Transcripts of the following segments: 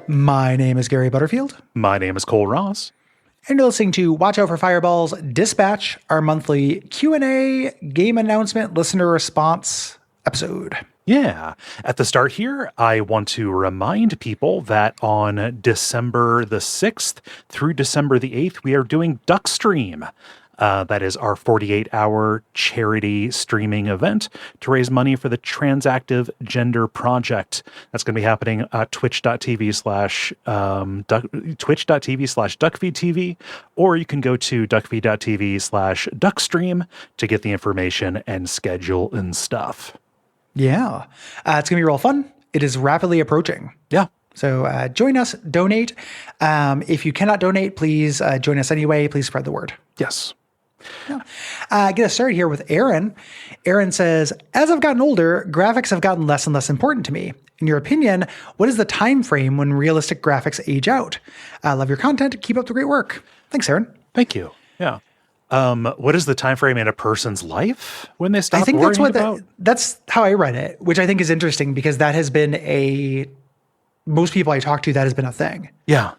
My name is Gary Butterfield. My name is Cole Ross. And you're listening to Watch Out for Fireballs Dispatch, our monthly Q&A game announcement listener response episode. Yeah. At the start here, I want to remind people that on December the 6th through December the 8th, we are doing Duckstream. That is our 48-hour charity streaming event to raise money for the Transactive Gender Project. That's going to be happening at twitch.tv slash Duckfeed.tv, or you can go to Duckfeed.tv slash Duckstream to get the information and schedule and stuff. Yeah. It's going to be real fun. It is rapidly approaching. Yeah. So join us, donate. If you cannot donate, please join us anyway. Please spread the word. Yes. Yeah. Get us started here with Aaron. Aaron says, as I've gotten older, graphics have gotten less and less important to me. In your opinion, what is the time frame when realistic graphics age out? I love your content. Keep up the great work. Thanks, Aaron. Thank you. Yeah. What is the time frame in a person's life when they stop? I think worrying that's how I read it, which I think is interesting because that has been most people I talk to, that has been a thing. Yeah.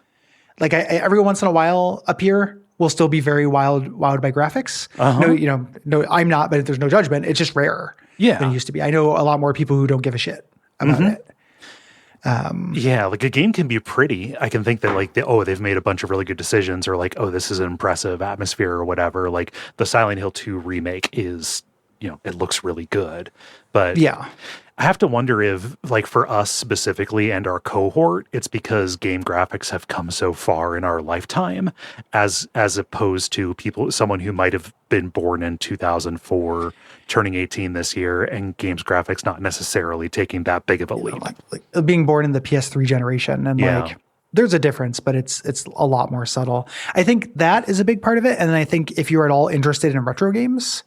Like every once in a while up here, will still be very wowed by graphics. No, I'm not, but there's no judgment. It's just rarer than it used to be. I know a lot more people who don't give a shit about it. Yeah, like a game can be pretty. I can think that they've made a bunch of really good decisions, or like, oh, this is an impressive atmosphere or whatever. Like the Silent Hill 2 remake is, it looks really good. But yeah, I have to wonder if, like, for us specifically and our cohort, it's because game graphics have come so far in our lifetime, as opposed to someone who might have been born in 2004, turning 18 this year, and games graphics not necessarily taking that big of a leap. Like being born in the PS3 generation, and there's a difference, but it's a lot more subtle. I think that is a big part of it, and then I think if you're at all interested in retro games,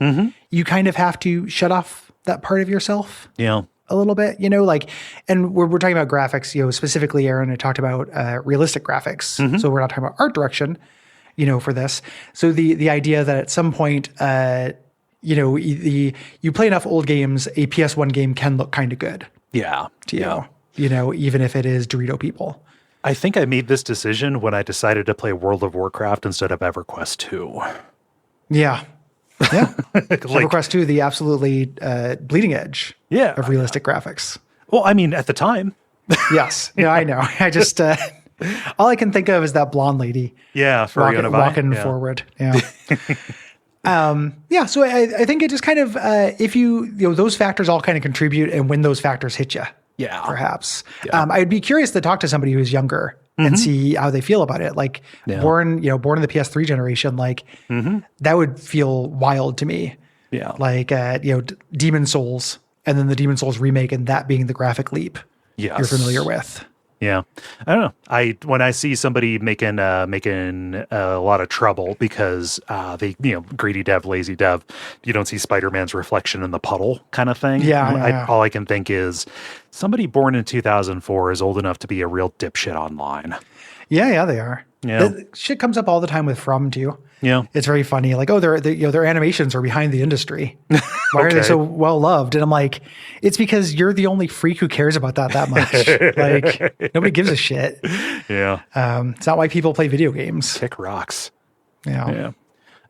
you kind of have to shut off that part of yourself. Yeah. A little bit, and we're talking about graphics, specifically Aaron had talked about realistic graphics. So we're not talking about art direction, for this. So the idea that at some point, you play enough old games, a PS1 game can look kind of good. Yeah. To you, even if it is Dorito people. I think I made this decision when I decided to play World of Warcraft instead of EverQuest 2. Yeah. Yeah. EverQuest 2, the absolutely bleeding edge of realistic graphics. Well, I mean, at the time. Yes. Yeah, I know. I just, all I can think of is that blonde lady. Yeah. Walking forward. Yeah. So I think it just kind of, if those factors all kind of contribute, and when those factors hit you. Yeah. Perhaps. Yeah. I'd be curious to talk to somebody who's younger and see how they feel about it. Like born in the PS3 generation, like that would feel wild to me. Yeah. Like, Demon Souls, and then the Demon Souls remake, and that being the graphic leap you're familiar with. Yeah. I don't know. When I see somebody making a lot of trouble because they, greedy dev, lazy dev, you don't see Spider-Man's reflection in the puddle kind of thing. Yeah. All I can think is somebody born in 2004 is old enough to be a real dipshit online. Yeah, they are. Yeah. Shit comes up all the time with From too. Yeah. It's very funny. Like, their animations are behind the industry. Why are they so well loved? And I'm like, it's because you're the only freak who cares about that much. Like, nobody gives a shit. Yeah. It's not why people play video games. Kick rocks. Yeah.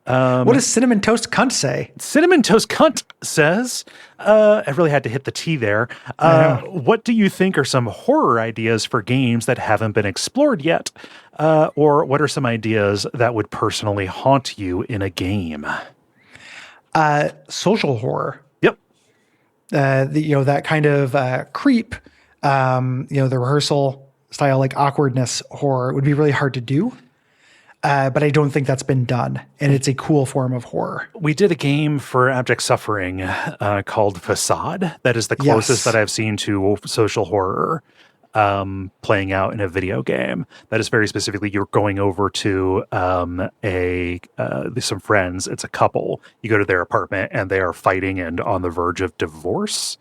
What does Cinnamon Toast Cunt say? Cinnamon Toast Cunt says, I really had to hit the T there. What do you think are some horror ideas for games that haven't been explored yet? Or what are some ideas that would personally haunt you in a game? Social horror. Yep. That kind of creep, the rehearsal style, like awkwardness horror would be really hard to do. but I don't think that's been done. And it's a cool form of horror. We did a game for Abject Suffering called Facade. That is the closest that I've seen to social horror playing out in a video game. That is very specifically, you're going over to some friends. It's a couple. You go to their apartment and they are fighting and on the verge of divorce.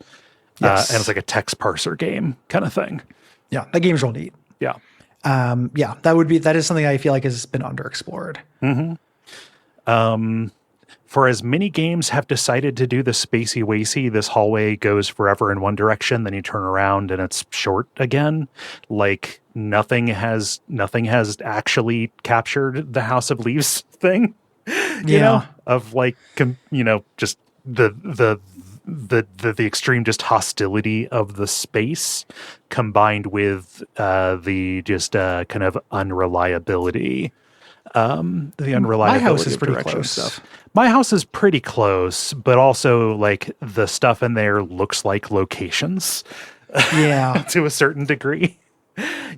Yes. And it's like a text parser game kind of thing. Yeah, that game's real neat. Yeah. That is something I feel like has been underexplored. For as many games have decided to do the spacey wacy, this hallway goes forever in one direction, then you turn around and it's short again. Like nothing has actually captured the House of Leaves thing. You know, of like, just the extreme just hostility of the space combined with the just kind of unreliability. My house is pretty close. Stuff. My house is pretty close, but also like the stuff in there looks like locations. Yeah. To a certain degree.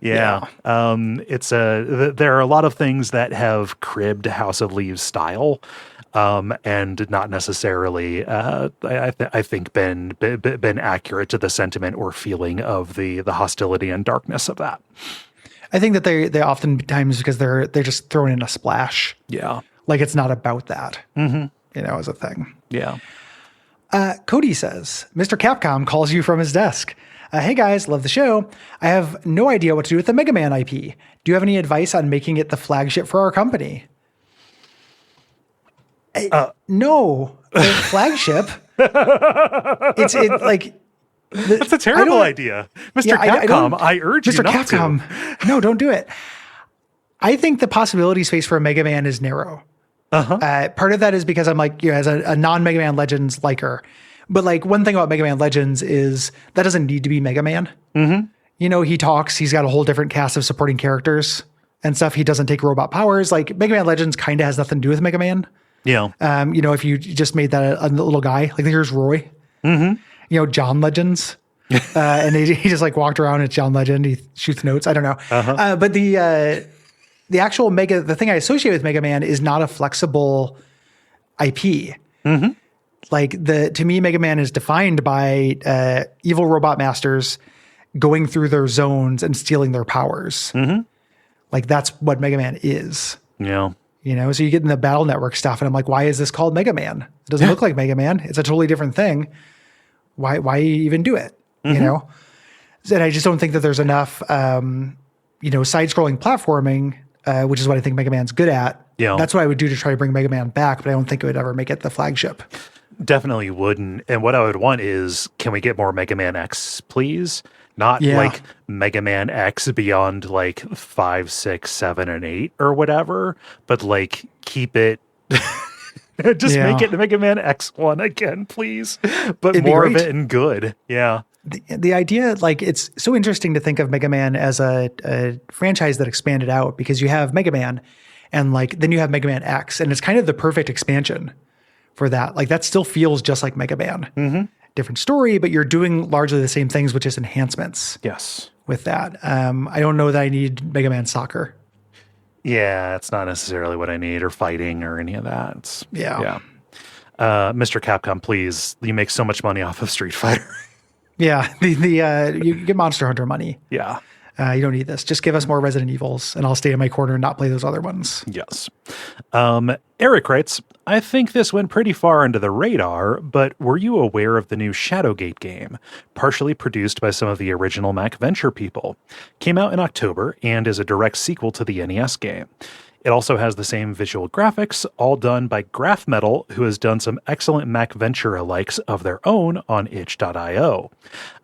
Yeah. There are a lot of things that have cribbed House of Leaves style. And not necessarily, I think, been accurate to the sentiment or feeling of the hostility and darkness of that. I think that they oftentimes, because they're just throwing in a splash. Yeah. Like it's not about that, as a thing. Yeah. Cody says, Mr. Capcom calls you from his desk. Hey guys, love the show. I have no idea what to do with the Mega Man IP. Do you have any advice on making it the flagship for our company? No, the flagship. That's a terrible idea. Mr. Capcom, I urge you not to. No, don't do it. I think the possibility space for a Mega Man is narrow. Part of that is because I'm like, as a non-Mega Man Legends liker. But like one thing about Mega Man Legends is that doesn't need to be Mega Man. He talks, he's got a whole different cast of supporting characters and stuff. He doesn't take robot powers. Like Mega Man Legends kind of has nothing to do with Mega Man. Yeah. If you just made that a little guy, like here's Roy, John Legends. And he just like walked around at John Legend. He shoots notes. I don't know. But the actual the thing I associate with Mega Man is not a flexible IP. Like to me, Mega Man is defined by evil robot masters going through their zones and stealing their powers. Like that's what Mega Man is. Yeah. So you get in the Battle Network stuff and I'm like, why is this called Mega Man? It doesn't look like Mega Man. It's a totally different thing. Why even do it? And I just don't think that there's enough, side-scrolling platforming, which is what I think Mega Man's good at. Yeah. That's what I would do to try to bring Mega Man back, but I don't think it would ever make it the flagship. Definitely wouldn't. And what I would want is, can we get more Mega Man X, please? Not like Mega Man X beyond like 5, 6, 7, and 8 or whatever, but like keep it. Just make it Mega Man X1 again, please. But it'd more of it and good. Yeah. The idea, like, it's so interesting to think of Mega Man as a franchise that expanded out because you have Mega Man and like then you have Mega Man X, and it's kind of the perfect expansion for that. Like that still feels just like Mega Man. Different story, but you're doing largely the same things, which is enhancements. Yes. With that. I don't know that I need Mega Man Soccer. Yeah, it's not necessarily what I need, or fighting or any of that. Yeah. Mr. Capcom, please. You make so much money off of Street Fighter. Yeah. You get Monster Hunter money. Yeah. You don't need this. Just give us more Resident Evils and I'll stay in my corner and not play those other ones. Yes. Eric writes, I think this went pretty far under the radar, but were you aware of the new Shadowgate game, partially produced by some of the original Mac Venture people? Came out in October and is a direct sequel to the NES game. It also has the same visual graphics, all done by Graph Metal, who has done some excellent Mac Venture alikes of their own on itch.io.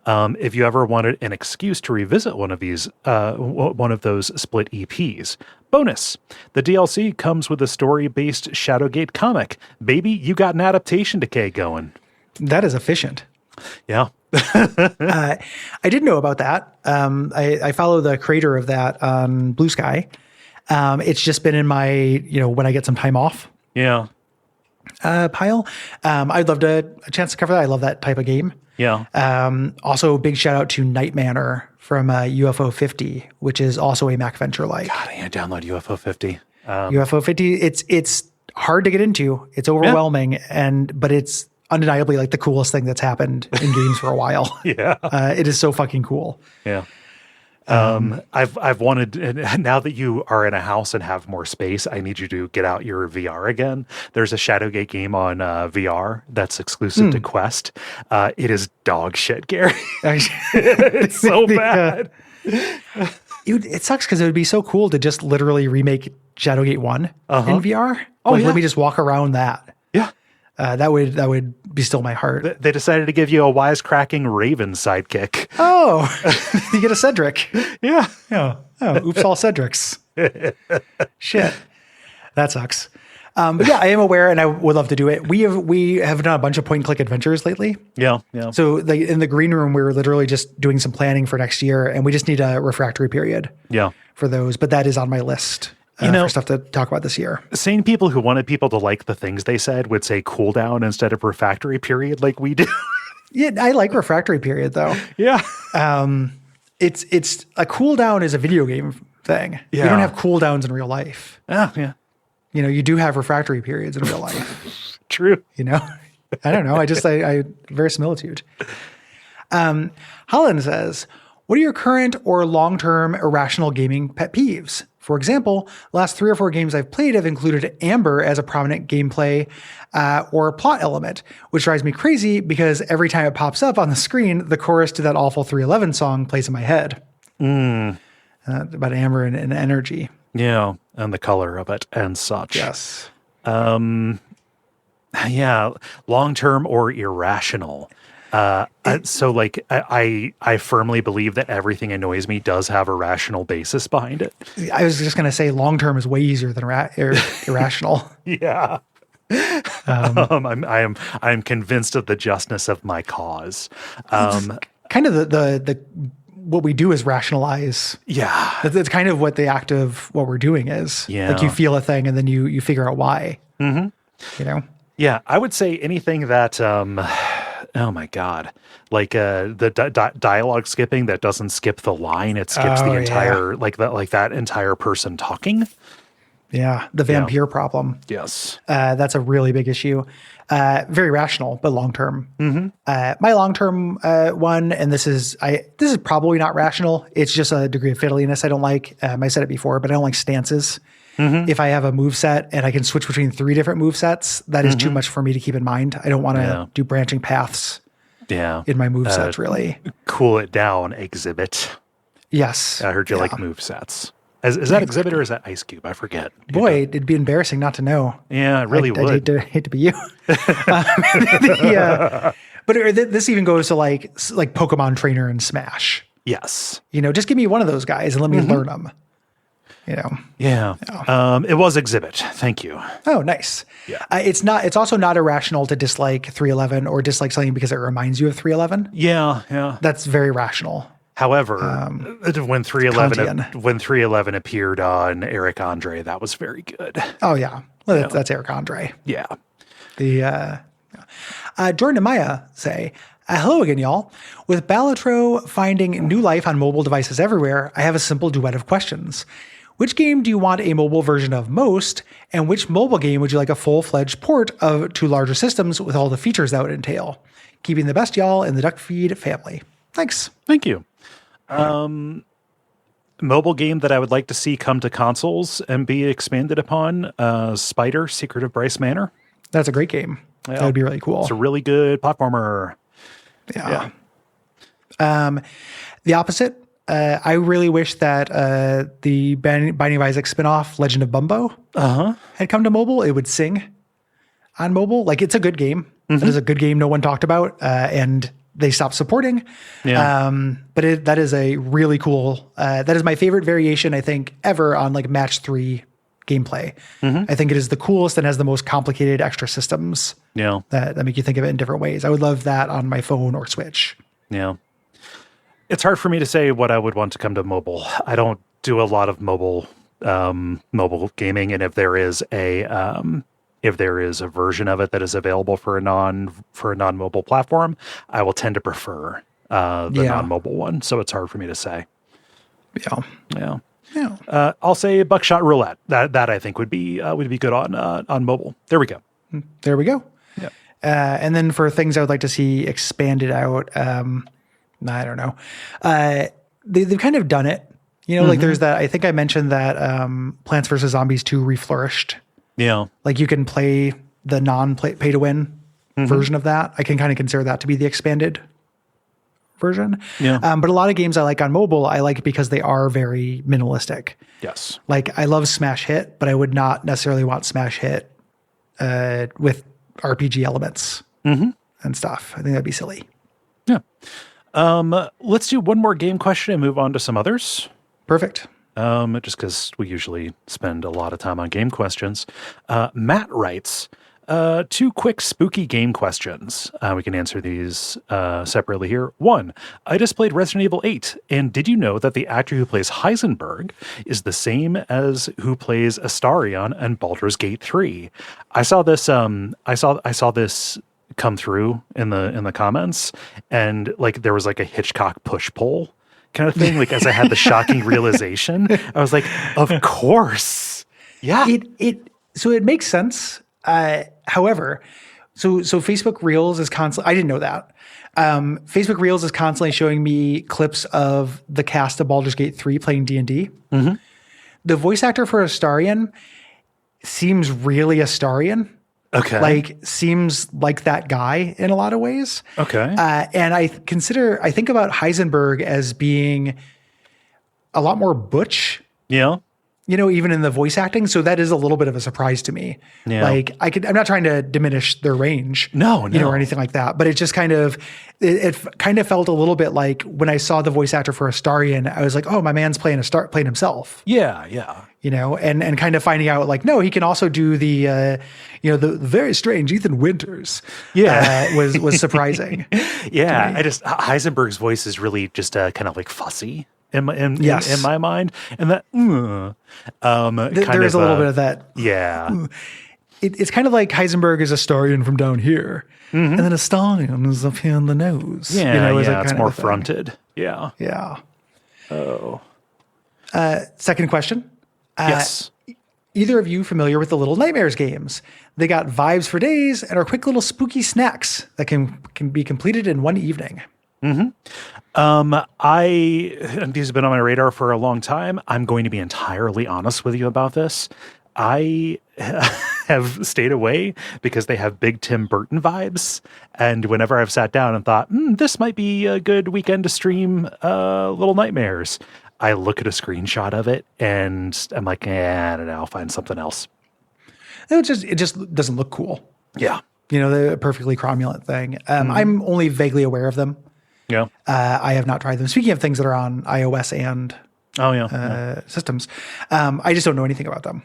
If you ever wanted an excuse to revisit one of those split EPs. Bonus, the DLC comes with a story-based Shadowgate comic. Baby, you got an adaptation decay going. That is efficient. Yeah. I did know about that. I follow the creator of that on Blue Sky. It's just been in my, when I get some time off. Yeah. Pile. I'd love a chance to cover that. I love that type of game. Yeah. Also, big shout out to Night Manor from UFO 50, which is also a Mac Venture like. God, I need to download UFO 50. UFO 50. It's hard to get into. It's overwhelming, but it's undeniably like the coolest thing that's happened in games for a while. Yeah. It is so fucking cool. Yeah. I've wanted, now that you are in a house and have more space, I need you to get out your VR again. There's a Shadowgate game on VR that's exclusive to Quest. It is dog shit, Gary. It's so bad. It sucks because it would be so cool to just literally remake Shadowgate 1 in VR. Let me just walk around that. Yeah. That would be still my heart. They decided to give you a wisecracking Raven sidekick. Oh, you get a Cedric. Yeah. Oh, oops, all Cedrics. Shit. That sucks. But yeah, I am aware and I would love to do it. We have done a bunch of point and click adventures lately. Yeah. Yeah. So in the green room, we were literally just doing some planning for next year and we just need a refractory period for those. But that is on my list. For stuff to talk about this year. Sane people who wanted people to like the things they said would say cooldown instead of refractory period like we do. Yeah, I like refractory period though. Yeah. It's a cooldown is a video game thing. Yeah. You don't have cooldowns in real life. Yeah. You do have refractory periods in real life. True. I don't know. I verisimilitude. Holland says, what are your current or long-term irrational gaming pet peeves? For example, the last 3 or 4 games I've played have included Amber as a prominent gameplay or plot element, which drives me crazy because every time it pops up on the screen, the chorus to that awful 311 song plays in my head. About Amber and energy. Yeah, and the color of it and such. Yes. Yeah, long-term or irrational. So like I firmly believe that everything annoys me does have a rational basis behind it. I was just going to say long-term is way easier than irrational. Yeah. I am convinced of the justness of my cause. Kind of the what we do is rationalize. Yeah. That's kind of what the act of what we're doing is. Yeah. Like you feel a thing and then you figure out why. Mm-hmm. Yeah. I would say anything that, oh my God. Like the dialogue skipping that doesn't skip the line. It skips the entire, like that entire person talking. Yeah. The vampire problem. Yes. That's a really big issue. Very rational, but long-term. My long-term one, and this is probably not rational. It's just a degree of fiddliness I don't like. I said it before, but I don't like stances. If I have a move set and I can switch between 3 different move sets, that is too much for me to keep in mind. I don't want to do branching paths in my move sets, really. Cool it down, Exhibit. Yes. I heard you like move sets. Is that Exhibit or is that Ice Cube? I forget. Boy, it'd be embarrassing not to know. Yeah, it really would. I'd hate to be you. But this even goes to like Pokemon Trainer and Smash. Yes. Just give me one of those guys and let me learn them. Yeah. It was Exhibit. Thank you. Oh, nice. Yeah. It's also not irrational to dislike 311 or dislike something because it reminds you of 311. Yeah. That's very rational. However, when 311 appeared on Eric Andre, that was very good. Oh yeah. Well, that's Eric Andre. Yeah. Jordan and Maya say, hello again, y'all. With Balatro finding new life on mobile devices everywhere, I have a simple duet of questions. Which game do you want a mobile version of most, and which mobile game would you like a full-fledged port of to larger systems with all the features that would entail? Keeping the best, y'all, in the Duckfeed family. Thanks. Thank you. Mobile game that I would like to see come to consoles and be expanded upon, Spider, Secret of Bryce Manor. That's a great game. That would be really cool. It's a really good platformer. Yeah. The opposite. I really wish that the Binding of Isaac spinoff, Legend of Bumbo, had come to mobile. It would sing on mobile. Like, it's a good game. It is a good game no one talked about, and they stopped supporting. Yeah. But that is a really cool, that is my favorite variation, I think, ever on like match 3 gameplay. I think it is the coolest and has the most complicated extra systems that make you think of it in different ways. I would love that on my phone or Switch. Yeah. It's hard for me to say what I would want to come to mobile. I don't do a lot of mobile gaming, and if there is a version of it that is available for a non-mobile platform, I will tend to prefer the non-mobile one. So it's hard for me to say. Yeah. Yeah. I'll say Buckshot Roulette. That I think would be good on mobile. There we go. There we go. Yeah. And then for things I would like to see expanded out, I don't know. They've kind of done it. You know, like there's that, I think I mentioned that Plants vs. Zombies 2 reflourished. Yeah. Like you can play the pay to win version of that. I can kind of consider that to be the expanded version. Yeah. But a lot of games I like on mobile, I like because they are very minimalistic. Yes. Like I love Smash Hit, but I would not necessarily want Smash Hit with RPG elements and stuff. I think that'd be silly. Yeah. Let's do one more game question and move on to some others. Perfect. Just because we usually spend a lot of time on game questions. Matt writes, 2 quick spooky game questions. We can answer these separately here. 1, I just played Resident Evil 8, and did you know that the actor who plays Heisenberg is the same as who plays Astarion in Baldur's Gate 3? I saw this. I saw this come through in the comments, and like there was like a Hitchcock push pull kind of thing. Like as I had the shocking realization, I was like, of course, yeah. So it makes sense. However, so Facebook Reels is constantly, I didn't know that. Facebook Reels is constantly showing me clips of the cast of Baldur's Gate 3 playing D&D. The voice actor for Astarion seems really Astarion. Okay. Like seems like that guy in a lot of ways. Okay. And I think about Heisenberg as being a lot more butch. Yeah. You know, even in the voice acting. So that is a little bit of a surprise to me. Yeah. Like I'm not trying to diminish their range. No. You know, or anything like that. But it just kind of, it kind of felt a little bit like when I saw the voice actor for Astarion, I was like, oh, my man's playing himself. Yeah. Yeah. You know, and kind of finding out like, no, he can also do the, the very strange Ethan Winters. Yeah. Was surprising. Yeah. Heisenberg's voice is really just kind of like fussy in my mind. And that, there is a little bit of that. Yeah. It's kind of like Heisenberg is Astarion from down here. And then Astarion is up here in the nose. Yeah. It's more fronted. Yeah. Yeah. Oh. Second question. Yes. Either of you familiar with the Little Nightmares games? They got vibes for days and are quick little spooky snacks that can be completed in one evening. These have been on my radar for a long time. I'm going to be entirely honest with you about this. I have stayed away because they have big Tim Burton vibes. And whenever I've sat down and thought, this might be a good weekend to stream Little Nightmares, I look at a screenshot of it and I'm like, I don't know, I'll find something else. It just doesn't look cool. Yeah. You know, the perfectly cromulent thing. I'm only vaguely aware of them. Yeah. I have not tried them. Speaking of things that are on iOS and systems, I just don't know anything about them.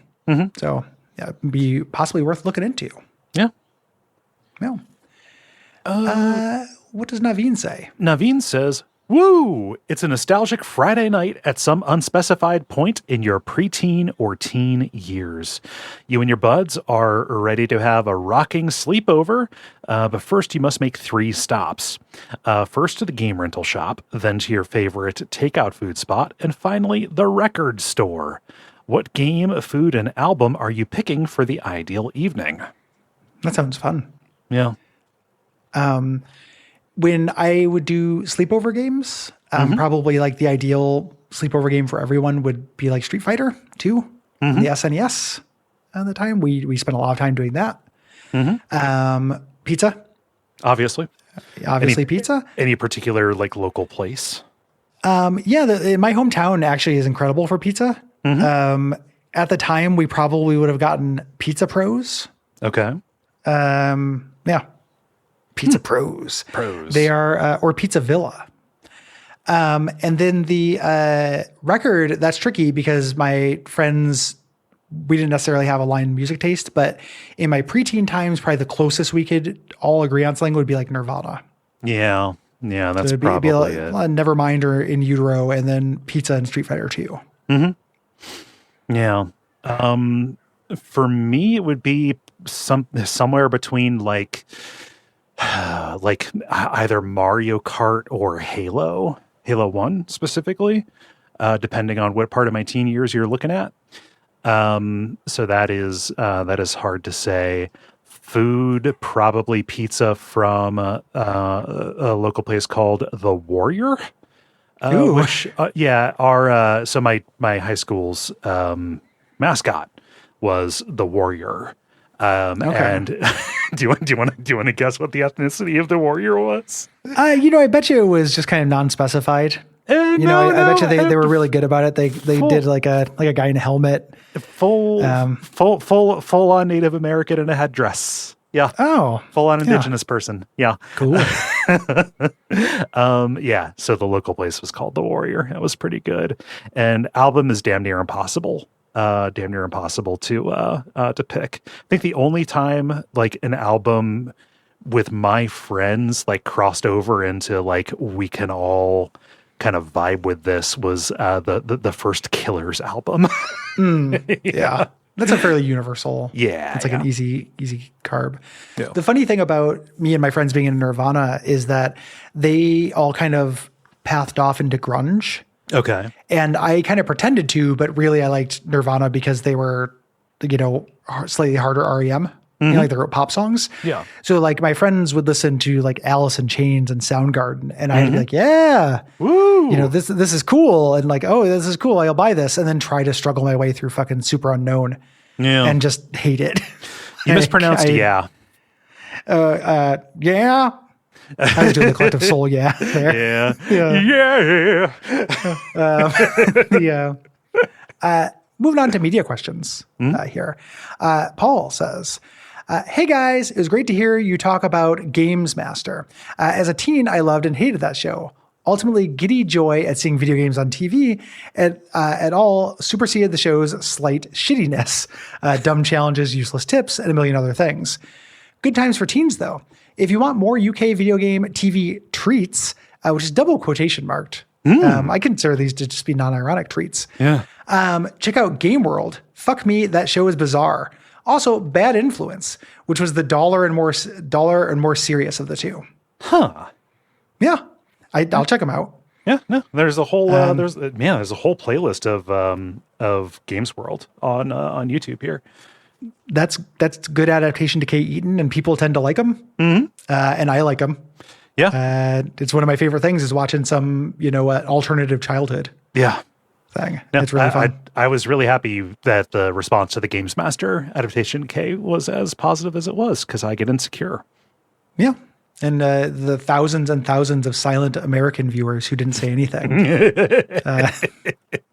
So yeah, it'd be possibly worth looking into. Yeah. Yeah. What does Naveen say? Naveen says, woo! It's a nostalgic Friday night at some unspecified point in your preteen or teen years. You and your buds are ready to have a rocking sleepover, but first you must make 3 stops. First to the game rental shop, then to your favorite takeout food spot, and finally the record store. What game, food, and album are you picking for the ideal evening? That sounds fun. Yeah. When I would do sleepover games, probably like the ideal sleepover game for everyone would be like Street Fighter 2, the SNES at the time. We spent a lot of time doing that. Pizza. Obviously. Pizza. Any particular like local place? My hometown actually is incredible for pizza. At the time, we probably would have gotten Pizza Pros. Okay. Yeah. Pizza Pros. They are, or Pizza Villa. And then the record, that's tricky because my friends, we didn't necessarily have a line music taste, but in my preteen times, probably the closest we could all agree on something would be like Nirvana. Yeah. Yeah, that's probably it. Nevermind or In Utero, and then Pizza and Street Fighter 2. Yeah. For me, it would be somewhere between like either Mario Kart or Halo 1 specifically. depending on what part of my teen years you're looking at. So that is hard to say. Food, probably pizza from a local place called The Warrior. Which our so my high school's mascot was the Warrior. And do you want to guess what the ethnicity of the Warrior was? I bet you it was just kind of non-specified. I bet you they were really good about it. They did like a guy in a helmet, full on Native American in a headdress. Yeah. Oh, full on indigenous person. Yeah. Cool. Yeah. So the local place was called The Warrior. It was pretty good. And album is damn near impossible. To pick. I think the only time like an album with my friends like crossed over into like we can all kind of vibe with this was the first Killers album. Yeah. That's a fairly universal. Yeah. It's like an easy carb. Yeah. The funny thing about me and my friends being in Nirvana is that they all kind of pathed off into grunge. Okay. And I kind of pretended to, but really I liked Nirvana because they were, slightly harder REM. Like they wrote pop songs. Yeah. So like my friends would listen to like Alice in Chains and Soundgarden, and I'd be like, yeah, woo, this is cool, and like, oh, this is cool, I'll buy this, and then try to struggle my way through fucking Super Unknown, and just hate it. You mispronounced yeah. Yeah. I was doing the collective soul, yeah. There. Yeah. Moving on to media questions here. Paul says, hey guys, it was great to hear you talk about Games Master. As a teen, I loved and hated that show. Ultimately, giddy joy at seeing video games on TV at all superseded the show's slight shittiness, dumb challenges, useless tips, and a million other things. Good times for teens, though. If you want more UK video game TV treats, which is double quotation marked, I consider these to just be non-ironic treats. Yeah. Check out Game World. Fuck me, that show is bizarre. Also, Bad Influence, which was the dollar and more serious of the two. Huh. Yeah, I'll check them out. Yeah, no, there's a whole there's a whole playlist of Games World on YouTube here. That's good adaptation to Kate Eaton, and people tend to like them. And I like them. Yeah, it's one of my favorite things is watching some alternative childhood. Yeah. Thing. No, it's really fun. I was really happy that the response to the Games Master adaptation K was as positive as it was because I get insecure. Yeah. And the thousands and thousands of silent American viewers who didn't say anything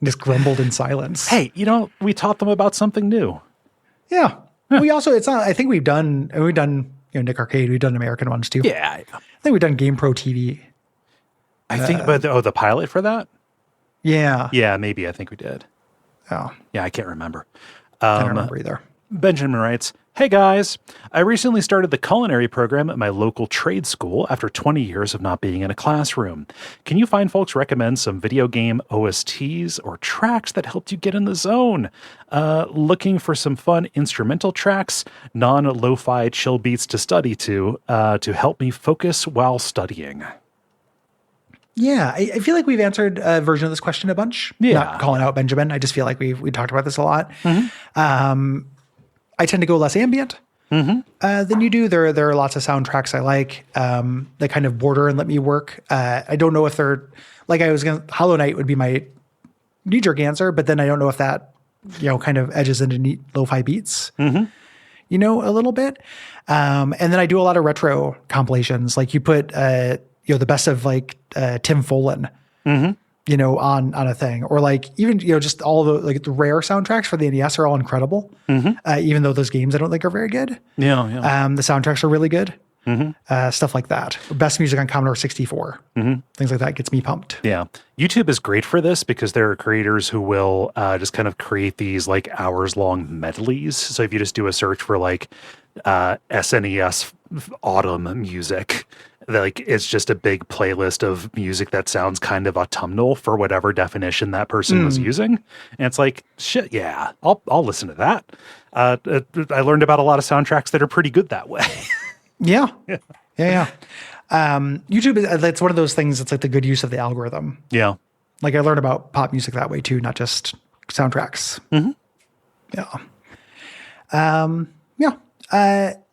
just grumbled in silence. Hey, we taught them about something new. Yeah. We also, I think we've done Nick Arcade, we've done American ones too. Yeah. I think we've done Game Pro TV. I think, but the pilot for that? Yeah. Yeah, maybe. I think we did. Oh. Yeah, I can't remember. I don't remember either. Benjamin writes, hey guys, I recently started the culinary program at my local trade school after 20 years of not being in a classroom. Can you find folks recommend some video game OSTs or tracks that helped you get in the zone? Looking for some fun instrumental tracks, non-lo-fi chill beats to study to help me focus while studying. Yeah, I feel like we've answered a version of this question a bunch. Yeah. Not calling out Benjamin. I just feel like we talked about this a lot. I tend to go less ambient than you do. There are lots of soundtracks I like that kind of border and let me work. I don't know if they're like Hollow Knight would be my knee-jerk answer, but then I don't know if that kind of edges into neat lo-fi beats. A little bit. And then I do a lot of retro compilations. Like you put the best of like Tim Follin, on a thing, or like even just all the rare soundtracks for the NES are all incredible. Even though those games I don't think are very good. Yeah. The soundtracks are really good. Stuff like that. Best music on Commodore 64. Things like that gets me pumped. Yeah. YouTube is great for this because there are creators who will just kind of create these like hours long medleys. So if you just do a search for like SNES autumn music, like it's just a big playlist of music that sounds kind of autumnal for whatever definition that person was using. And it's like, shit, yeah, I'll listen to that. I learned about a lot of soundtracks that are pretty good that way. Yeah. YouTube, that's one of those things that's like the good use of the algorithm. Yeah. Like I learn about pop music that way too, not just soundtracks. Yeah.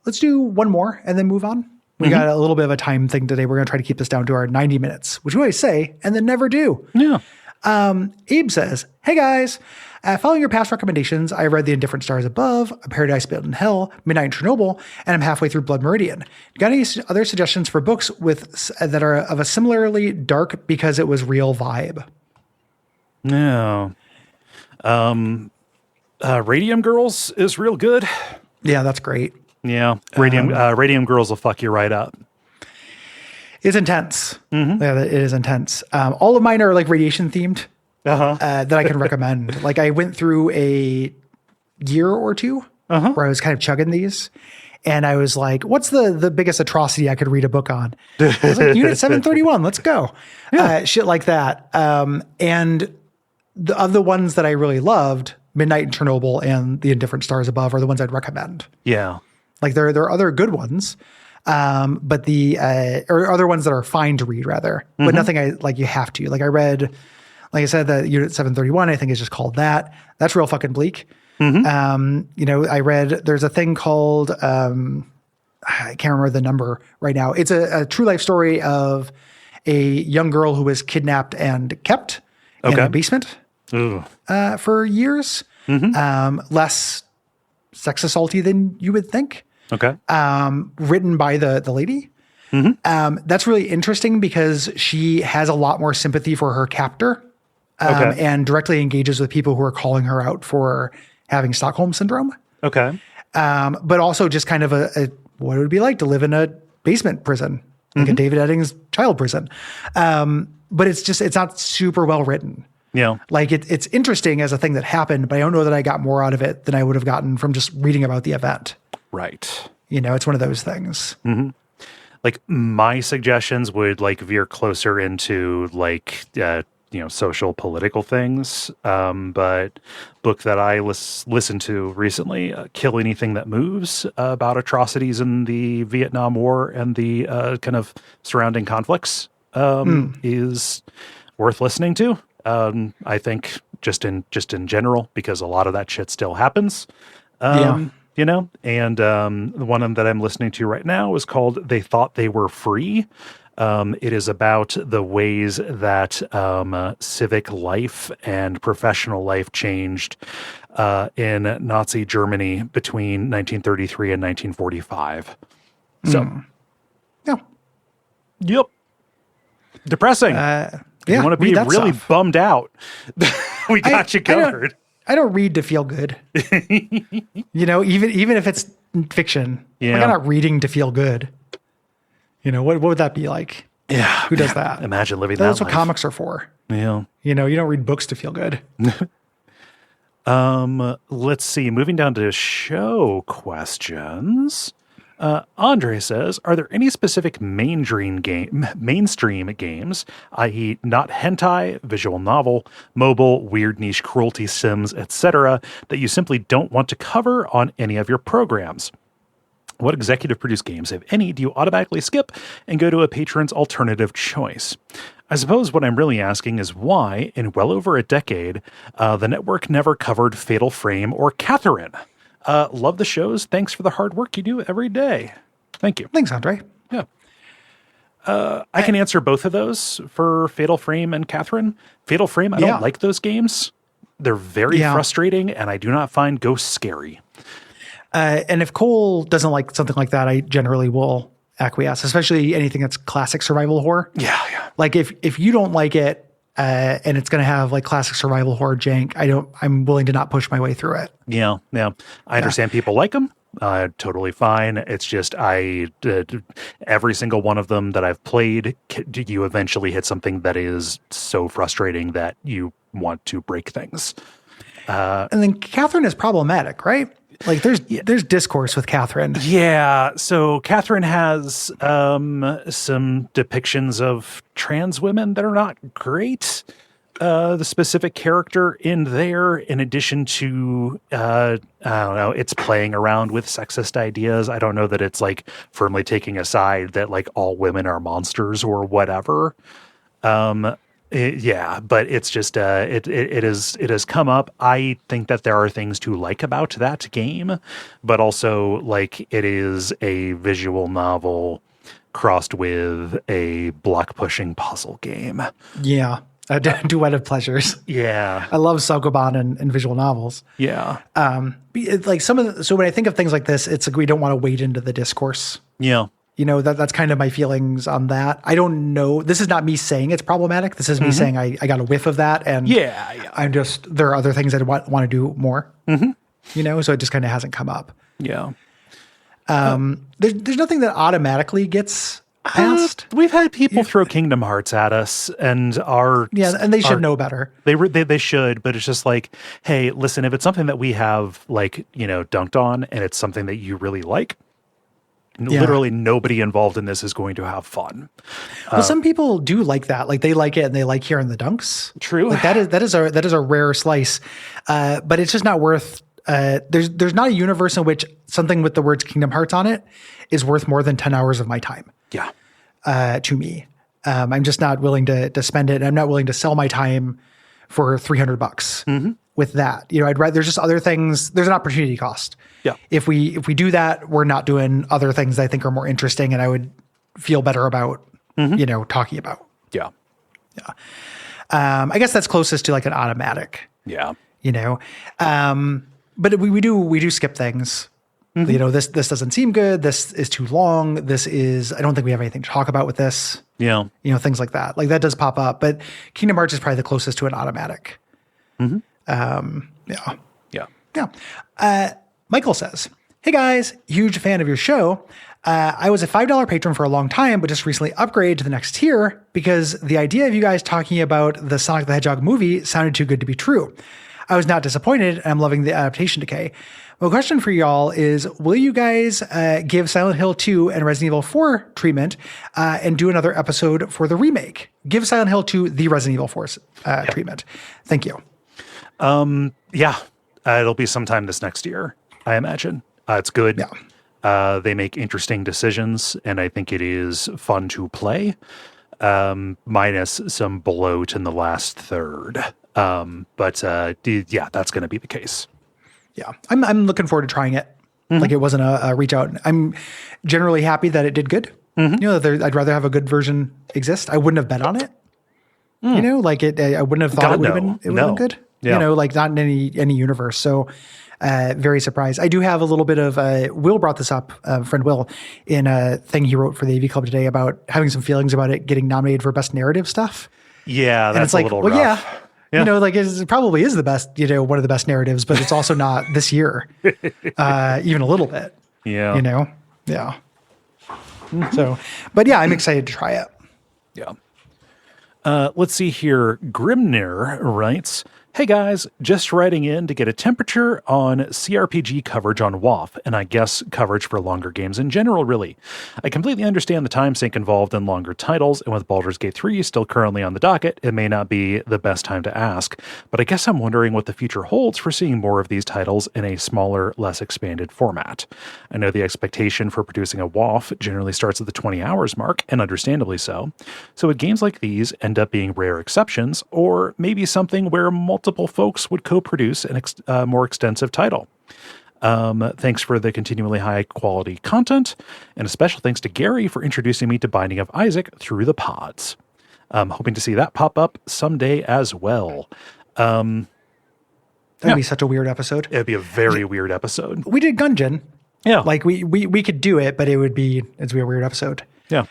Let's do one more and then move on. We got a little bit of a time thing today. We're going to try to keep this down to our 90 minutes, which we always say and then never do. Yeah. Abe says, hey guys, following your past recommendations, I read The Indifferent Stars Above, A Paradise Built in Hell, Midnight in Chernobyl, and I'm halfway through Blood Meridian. Got any other suggestions for books that are of a similarly dark because it was real vibe? No. Radium Girls is real good. Yeah, that's great. Yeah. Radium Girls will fuck you right up. It's intense. Yeah, it is intense. All of mine are like radiation themed that I can recommend. Like I went through a year or two where I was kind of chugging these. And I was like, what's the biggest atrocity I could read a book on? I was like, Unit 731, let's go. Shit like that. And of the ones that I really loved, Midnight in Chernobyl and The Indifferent Stars Above are the ones I'd recommend. Yeah. Like there are other good ones. But or other ones that are fine to read rather, but nothing you have to. Like I read, like I said, the Unit 731, I think is just called that. That's real fucking bleak. I read, there's a thing called, I can't remember the number right now. It's a true life story of a young girl who was kidnapped and kept in a basement for years. Less sex assaulty than you would think. Okay. Written by the lady. That's really interesting because she has a lot more sympathy for her captor and directly engages with people who are calling her out for having Stockholm syndrome. Okay. But also just kind of a what it would be like to live in a basement prison, like a David Eddings child prison. But it's not super well written. Yeah. Like it's interesting as a thing that happened, but I don't know that I got more out of it than I would have gotten from just reading about the event. Right. It's one of those things. Like my suggestions would veer closer into social political things. But book that I listened to recently, Kill Anything That Moves, about atrocities in the Vietnam War and the kind of surrounding conflicts, is worth listening to. I think just in general, because a lot of that shit still happens. And the one that I'm listening to right now is called They Thought They Were Free. It is about the ways that civic life and professional life changed in Nazi Germany between 1933 and 1945. So, yeah. Yep. Depressing. You want to be really bummed out. We got you covered. I don't read to feel good. Even if it's fiction. Yeah. I'm not reading to feel good. What would that be like? Yeah. Who does that? Imagine living that That's life. What comics are for. Yeah. You don't read books to feel good. Let's see. Moving down to show questions. Andre says, are there any specific mainstream games, i.e. not hentai, visual novel, mobile, weird niche cruelty sims, etc., that you simply don't want to cover on any of your programs? What executive produced games, if any, do you automatically skip and go to a patron's alternative choice? I suppose what I'm really asking is why, in well over a decade, the network never covered Fatal Frame or Catherine. Love the shows. Thanks for the hard work you do every day. Thank you. Thanks, Andre. Yeah. I can answer both of those for Fatal Frame and Catherine. Fatal Frame, I don't like those games. They're very frustrating, and I do not find ghosts scary. And if Cole doesn't like something like that, I generally will acquiesce, especially anything that's classic survival horror. Yeah. Like if you don't like it, and it's going to have classic survival horror jank, I'm willing to not push my way through it. Yeah. I understand people like them. Totally fine. It's just every single one of them that I've played, you eventually hit something that is so frustrating that you want to break things. And then Catherine is problematic, right? There's discourse with Catherine. Yeah. So Catherine has some depictions of trans women that are not great. The specific character in there, in addition to, I don't know, it's playing around with sexist ideas. I don't know that it's firmly taking a side that all women are monsters or whatever. but it's just it has come up. I think that there are things to like about that game, but also like it is a visual novel crossed with a block pushing puzzle game. Yeah. A duet of pleasures. Yeah. I love Sakoban and visual novels. Yeah. Like so when I think of things like this, it's like we don't want to wade into the discourse. Yeah. You know, that's kind of my feelings on that. I don't know. This is not me saying it's problematic. This is me saying I got a whiff of that. And I'm just, there are other things I want to do more, you know, so it just kind of hasn't come up. Yeah. There's nothing that automatically gets passed. We've had people throw Kingdom Hearts at us and and they should know better. They should, but it's just like, hey, listen, if it's something that we have like, you know, dunked on and it's something that you really like, literally nobody involved in this is going to have fun. Well, some people do like that. Like they like it and they like hearing the dunks. True. Like that is a rare slice. But it's just not worth, there's not a universe in which something with the words Kingdom Hearts on it is worth more than 10 hours of my time. Yeah. To me. I'm just not willing to spend it. I'm not willing to sell my time for $300 with that. You know, I'd rather, there's just other things, there's an opportunity cost. Yeah. If we do that, we're not doing other things that I think are more interesting and I would feel better about, you know, talking about. Yeah. Yeah. I guess that's closest to like an automatic. Yeah. You know. But we do skip things. You know, this doesn't seem good. This is too long. I don't think we have anything to talk about with this. Yeah. You know, things like that. Like that does pop up, but Kingdom Hearts is probably the closest to an automatic. Yeah. Yeah. Yeah. Michael says, hey guys, huge fan of your show. I was a $5 patron for a long time, but just recently upgraded to the next tier because the idea of you guys talking about the Sonic the Hedgehog movie sounded too good to be true. I was not disappointed, and I'm loving the adaptation decay. My question for y'all is, will you guys give Silent Hill 2 and Resident Evil 4 treatment and do another episode for the remake? Give Silent Hill 2 the Resident Evil 4 treatment. Thank you. Yeah. It'll be sometime this next year, I imagine. It's good. Yeah. They make interesting decisions, and I think it is fun to play, minus some bloat in the last third. But that's going to be the case. Yeah. I'm looking forward to trying it. Like it wasn't a reach out. I'm generally happy that it did good. You know, I'd rather have a good version exist. I wouldn't have bet on it. You know, like I wouldn't have thought it would have been good. Yeah. You know, like not in any universe. So very surprised. I do have a little bit of Will brought this up, friend Will, in a thing he wrote for the AV Club today about having some feelings about it getting nominated for best narrative stuff. Yeah, and it's like, a little well, rough. Yeah. You know, like it probably is the best, you know, one of the best narratives, but it's also not this year, even a little bit. Yeah. You know? Yeah. So, but yeah, I'm excited to try it. Yeah. Let's see here. Grimnir writes, hey guys, just writing in to get a temperature on CRPG coverage on WoF, and I guess coverage for longer games in general, really. I completely understand the time sink involved in longer titles, and with Baldur's Gate 3 still currently on the docket, it may not be the best time to ask, but I guess I'm wondering what the future holds for seeing more of these titles in a smaller, less expanded format. I know the expectation for producing a WoF generally starts at the 20 hours mark, and understandably so. So would games like these end up being rare exceptions, or maybe something where multiple folks would co-produce a more extensive title? Thanks for the continually high quality content, and a special thanks to Gary for introducing me to Binding of Isaac through the pods. Hoping to see that pop up someday as well. That'd be such a weird episode. It'd be a very weird episode. We did Gungeon. Yeah. Like we could do it, but it'd be a weird episode. Yeah.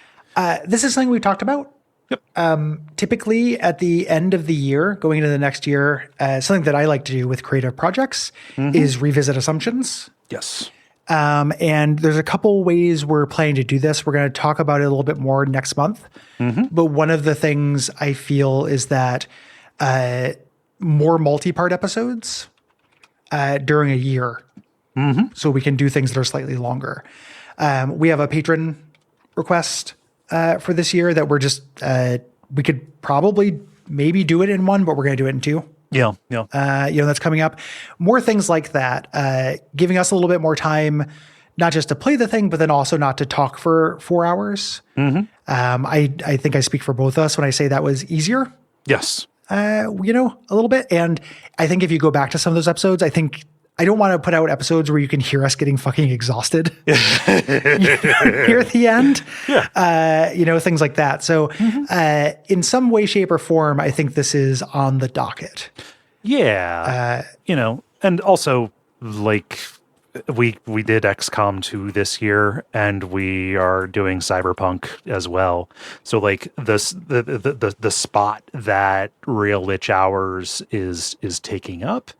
This is something we've talked about. Yep. Typically at the end of the year, going into the next year, something that I like to do with creative projects is revisit assumptions. Yes. And there's a couple ways we're planning to do this. We're going to talk about it a little bit more next month. But one of the things I feel is that more multi-part episodes during a year. So we can do things that are slightly longer. We have a patron request for this year that we're just, we could probably maybe do it in one, but we're going to do it in two. Yeah. Yeah. You know, that's coming up. More things like that, giving us a little bit more time, not just to play the thing, but then also not to talk for 4 hours. I think I speak for both of us when I say that was easier. Yes. A little bit. And I think if you go back to some of those episodes, I don't want to put out episodes where you can hear us getting fucking exhausted here at the end. Yeah. Things like that. So in some way, shape, or form, I think this is on the docket. Yeah. And also, like, we did XCOM 2 this year, and we are doing Cyberpunk as well. So, like, the spot that Real Lich Hours is taking up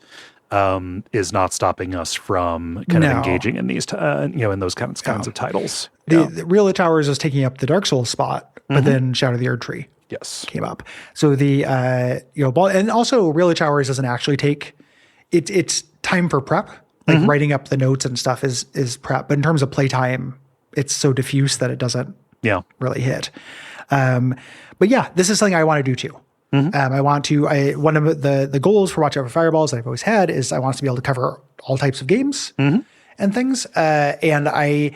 is not stopping us from kind of engaging in these, in those kinds of titles. The Real Lich Hours was taking up the Dark Souls spot, but then Shadow of the Erd Tree came up. So the, and also Real Lich Hours doesn't actually take, it's time for prep, like writing up the notes and stuff is prep. But in terms of playtime, it's so diffuse that it doesn't really hit. But yeah, this is something I want to do too. One of the goals for Watch Out for Fireballs that I've always had is I want us to be able to cover all types of games and things. And I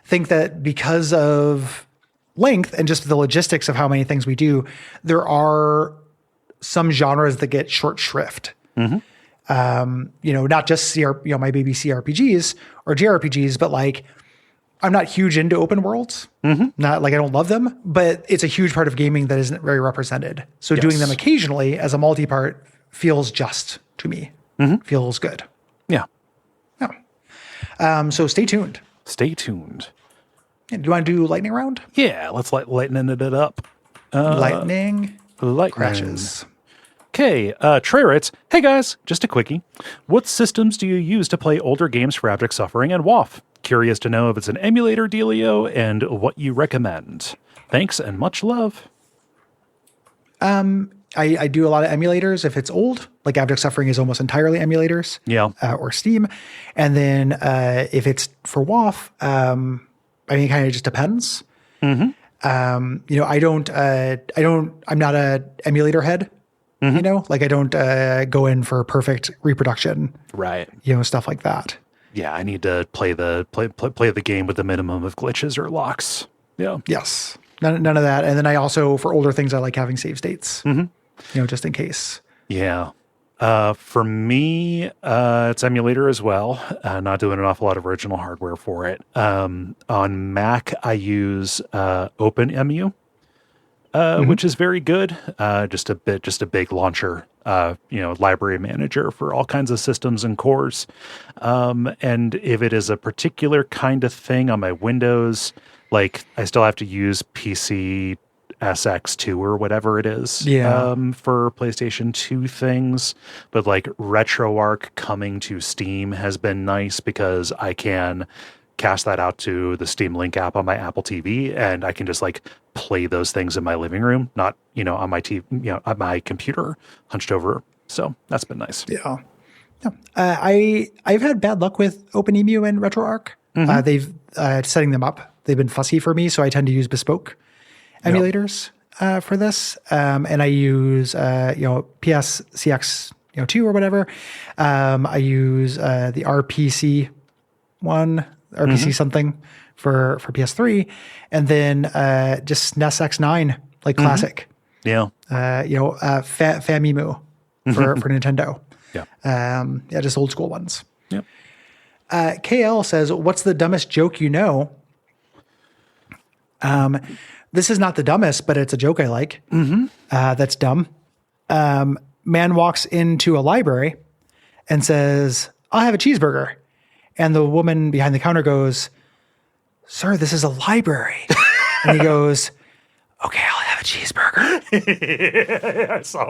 think that because of length and just the logistics of how many things we do, there are some genres that get short shrift. Not just my baby CRPGs or JRPGs, but like, I'm not huge into open worlds. Not like I don't love them, but it's a huge part of gaming that isn't very represented. So doing them occasionally as a multi-part feels just to me. Feels good. Yeah. So stay tuned. Stay tuned. Do you want to do lightning round? Yeah, let's lighten it up. Lightning crashes. Okay, Trey writes, "Hey guys, just a quickie. What systems do you use to play older games for Abject Suffering and WoF? Curious to know if it's an emulator dealio and what you recommend. Thanks and much love." I do a lot of emulators if it's old, like Abject Suffering is almost entirely emulators. Or Steam. And then if it's for WoF, it kind of just depends. I'm not a emulator head. Like I don't go in for perfect reproduction. Right. Stuff like that. Yeah, I need to play the game with the minimum of glitches or locks. Yeah. Yes. None of that. And then I also, for older things, I like having save states. Just in case. Yeah. For me, it's emulator as well. Not doing an awful lot of original hardware for it. On Mac, I use OpenEMU, which is very good. Just a big launcher, library manager for all kinds of systems and cores. And if it is a particular kind of thing on my Windows, like I still have to use PC SX2 or whatever it is for PlayStation 2 things. But like RetroArch coming to Steam has been nice because I can cast that out to the Steam Link app on my Apple TV, and I can just like play those things in my living room, not on my TV, on my computer hunched over. So that's been nice. Yeah. I've had bad luck with OpenEMU and RetroArch. They've setting them up. They've been fussy for me, so I tend to use bespoke emulators for this. And I use PSCX 2 or whatever. I use the RPC one. RPC something for PS3, and then just SNES X9, like classic. FAMIMU for Nintendo. Just old school ones. KL says, "What's the dumbest joke you know?" This is not the dumbest, but it's a joke I like. That's dumb. Man walks into a library and says, "I'll have a cheeseburger." And the woman behind the counter goes, "Sir, this is a library." And he goes, "Okay, I'll have a cheeseburger."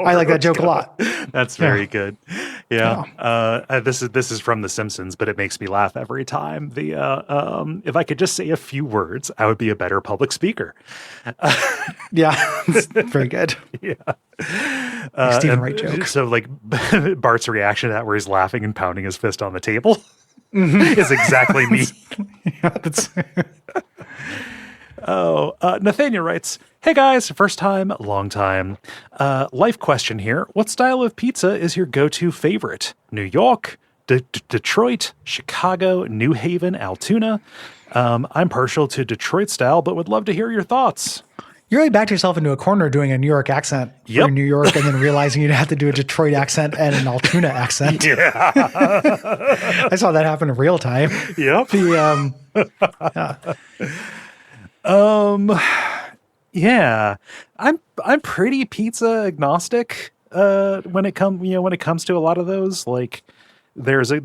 I like that joke a lot. That's very good. This is from The Simpsons, but it makes me laugh every time. If I could just say a few words, I would be a better public speaker. It's very good. Stephen Wright joke. So like Bart's reaction to that, where he's laughing and pounding his fist on the table, is exactly me. Nathaniel writes, "Hey guys, first time, long time. Life question here. What style of pizza is your go-to favorite? New York, Detroit, Chicago, New Haven, Altoona? I'm partial to Detroit style, but would love to hear your thoughts." You really backed yourself into a corner doing a New York accent Yep. for New York and then realizing you'd have to do a Detroit accent and an Altoona accent. Yeah. I saw that happen in real time. Yep. Yeah. I'm pretty pizza agnostic when it comes to a lot of those. Like there's a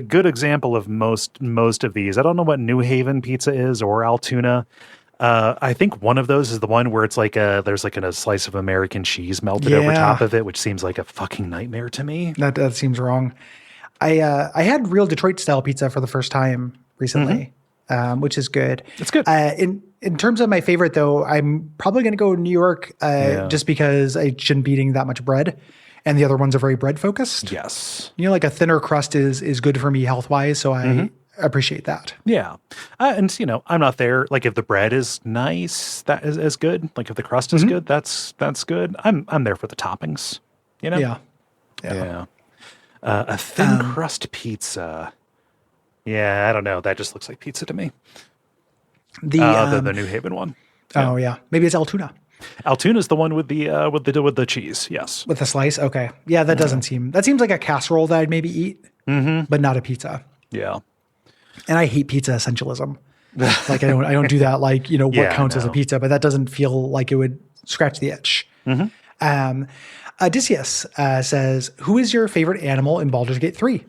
good example of most of these. I don't know what New Haven pizza is or Altoona. I think one of those is the one where it's like there's like a slice of American cheese melted over top of it, which seems like a fucking nightmare to me. That seems wrong. I had real Detroit style pizza for the first time recently, which is good. It's good. In terms of my favorite though, I'm probably going to go New York just because I shouldn't be eating that much bread, and the other ones are very bread focused. Yes. Like a thinner crust is good for me health wise, so I appreciate that. Yeah. And I'm not there. Like if the bread is nice, that is good. Like if the crust is good, that's good. I'm there for the toppings, Yeah. A thin crust pizza. Yeah. I don't know. That just looks like pizza to me. The New Haven one. Oh yeah. Maybe it's Altoona. Altoona is the one with the cheese. Yes. With the slice. Okay. Yeah. That seems like a casserole that I'd maybe eat, but not a pizza. Yeah. And I hate pizza essentialism. Like I don't do that. Like, what counts as a pizza, but that doesn't feel like it would scratch the itch. Odysseus says, who is your favorite animal in Baldur's Gate 3?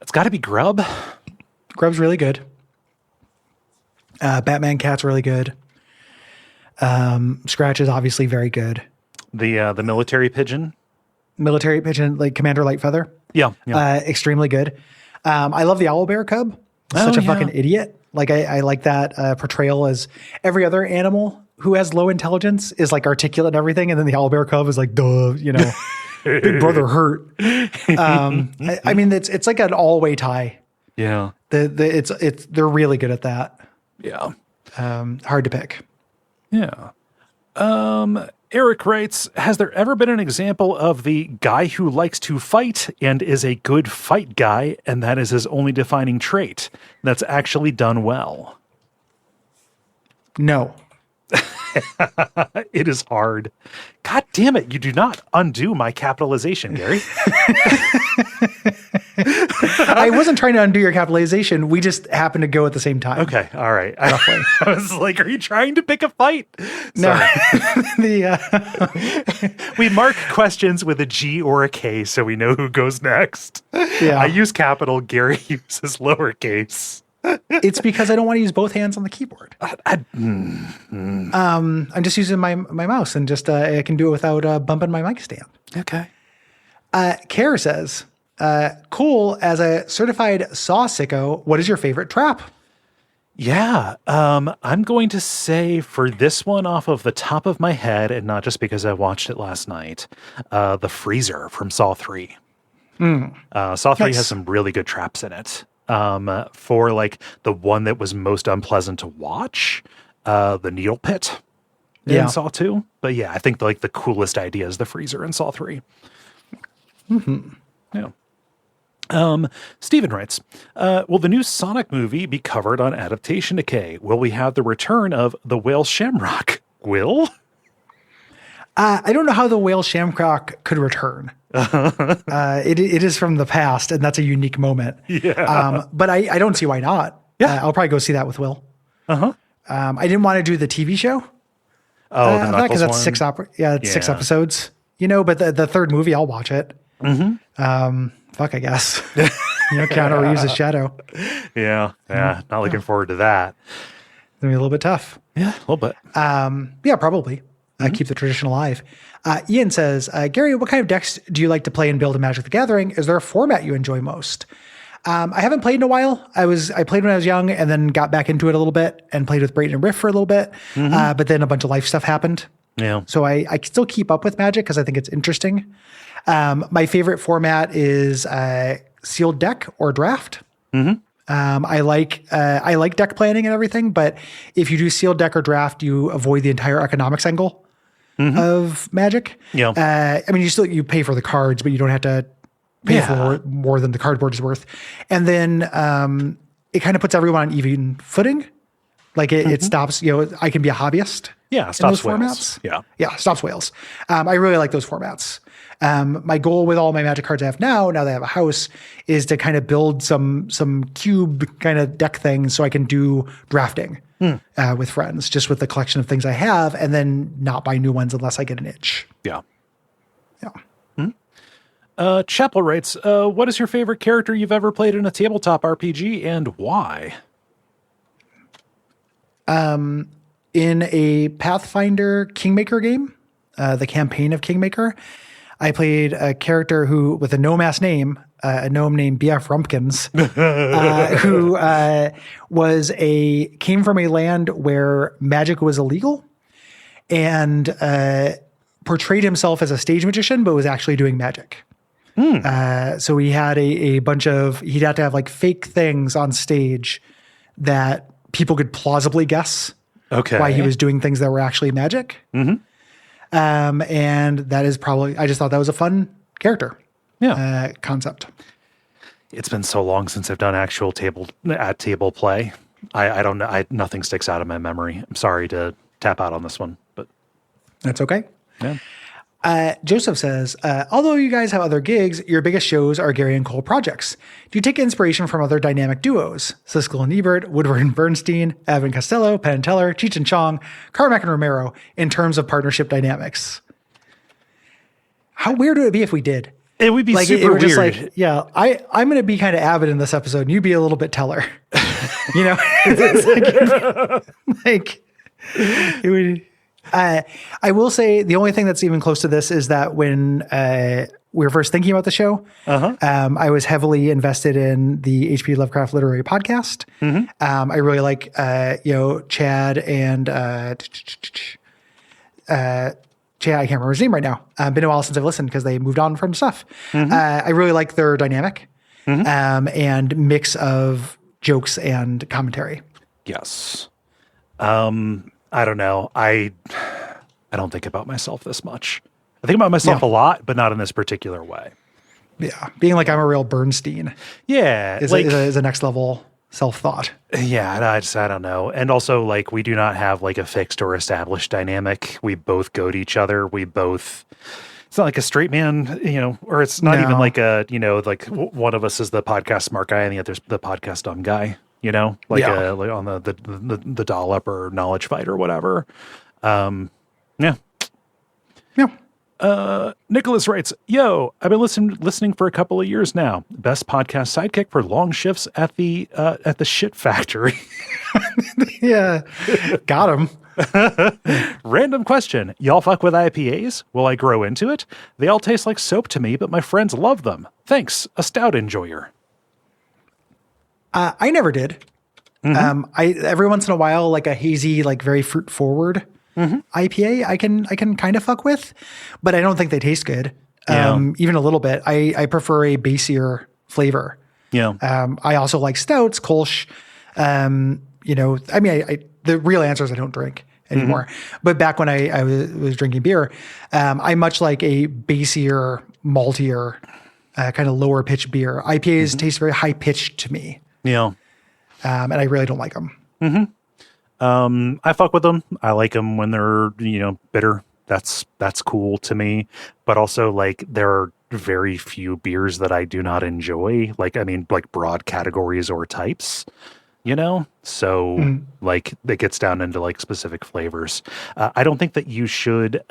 It's got to be Grub. Grub's really good. Batman Cat's really good. Scratch is obviously very good. The military pigeon. Military pigeon, like Commander Lightfeather. Yeah. Extremely good. I love the owlbear cub. Such a fucking idiot. Like I like that portrayal as every other animal who has low intelligence is like articulate and everything. And then the owlbear cub is like, duh, big brother hurt. I mean, it's like an all-way tie. Yeah. They're really good at that. Yeah. Hard to pick. Yeah. Eric writes, has there ever been an example of the guy who likes to fight and is a good fight guy, and that is his only defining trait that's actually done well? No. It is hard. God damn it. You do not undo my capitalization, Gary. I wasn't trying to undo your capitalization. We just happened to go at the same time. Okay. All right. I was like, are you trying to pick a fight? No. We mark questions with a G or a K so we know who goes next. Yeah. I use capital. Gary uses lowercase. It's because I don't want to use both hands on the keyboard. I'm just using my mouse and just I can do it without bumping my mic stand. Okay. Care says, cool, as a certified saw sicko, what is your favorite trap? Yeah. I'm going to say for this one off of the top of my head, and not just because I watched it last night, the freezer from Saw 3. Saw 3 has some really good traps in it. For like the one that was most unpleasant to watch, the needle pit in Saw 2. But yeah, I think like the coolest idea is the freezer in Saw 3. Yeah. Steven writes, will the new Sonic movie be covered on Adaptation Decay? Will we have the return of the whale Shamrock? Will? I don't know how the whale Shamrock could return. It is from the past, and that's a unique moment. Yeah. But I don't see why not. Yeah. I'll probably go see that with Will. I didn't want to do the TV show. Oh, the Knuckles because that's one? 6 episodes. But the third movie, I'll watch it. Fuck, I guess. Keanu Reeves' Shadow. Yeah. Not looking forward to that. It's gonna be a little bit tough. Yeah, a little bit. Yeah, probably. Keep the tradition alive. Ian says, Gary, what kind of decks do you like to play and build in Magic the Gathering? Is there a format you enjoy most? I haven't played in a while. I played when I was young and then got back into it a little bit and played with Brayton and Riff for a little bit. But then a bunch of life stuff happened. Yeah. So I still keep up with Magic because I think it's interesting. My favorite format is sealed deck or draft. I like deck planning and everything, but if you do sealed deck or draft, you avoid the entire economics angle of Magic. Yeah. I mean, you pay for the cards, but you don't have to pay for more than the cardboard is worth. And then it kind of puts everyone on even footing. Like it stops, I can be a hobbyist Yeah, in Stop those Swales. formats. Yeah. Yeah, Stop Swales. I really like those formats. My goal with all my Magic cards I have now that I have a house, is to kind of build some cube kind of deck things so I can do drafting with friends, just with the collection of things I have, and then not buy new ones unless I get an itch. Yeah. Yeah. Chapel writes, what is your favorite character you've ever played in a tabletop RPG and why? In a Pathfinder Kingmaker game, the campaign of Kingmaker, I played a character who, with a gnome-ass name, a gnome named B.F. Rumpkins, who came from a land where magic was illegal, and portrayed himself as a stage magician, but was actually doing magic. So he had a bunch of, he'd have to have like fake things on stage that people could plausibly guess why he was doing things that were actually magic. And that is probably, I just thought that was a fun character concept. It's been so long since I've done actual table play. I don't know. Nothing sticks out of my memory. I'm sorry to tap out on this one, but that's okay. Yeah. Joseph says, although you guys have other gigs, your biggest shows are Gary and Cole projects. Do you take inspiration from other dynamic duos? Siskel and Ebert, Woodward and Bernstein, Evan Costello, Penn and Teller, Cheech and Chong, Carmack and Romero in terms of partnership dynamics. How weird would it be if we did? It would be like, super weird. Just like, yeah, I'm going to be kind of avid in this episode, and you be a little bit Teller. You know? It would... I will say the only thing that's even close to this is that when we were first thinking about the show, I was heavily invested in the H.P. Lovecraft Literary Podcast. I really like, Chad and Chad, I can't remember his name right now. Been a while since I've listened because they moved on from stuff. I really like their dynamic and mix of jokes and commentary. Yes. I don't know. I don't think about myself this much. I think about myself a lot, but not in this particular way. Yeah. Being like, I'm a real Bernstein. Yeah. Is a next level self-thought. Yeah. I don't know. And also, like, we do not have like a fixed or established dynamic. We both goad each other. It's not like a straight man, or it's not even like like one of us is the podcast smart guy and the other's the podcast dumb guy. Like on the dollop or knowledge fight or whatever. Yeah. Nicholas writes, "Yo, I've been listening for a couple of years now. Best podcast sidekick for long shifts at the shit factory." Yeah, got him. Random question: y'all fuck with IPAs? Will I grow into it? They all taste like soap to me, but my friends love them. Thanks, a stout enjoyer. I never did. I every once in a while, like a hazy, like very fruit forward IPA, I can kind of fuck with, but I don't think they taste good. Even a little bit. I prefer a basier flavor. Yeah. I also like stouts, Kolsch. The real answer is I don't drink anymore. But back when I was drinking beer, I much like a basier, maltier, kind of lower pitched beer. IPAs taste very high pitched to me. Yeah. And I really don't like them. I fuck with them. I like them when they're, bitter. That's cool to me. But also, like, there are very few beers that I do not enjoy. Like broad categories or types, So, like, it gets down into, like, specific flavors. I don't think that you should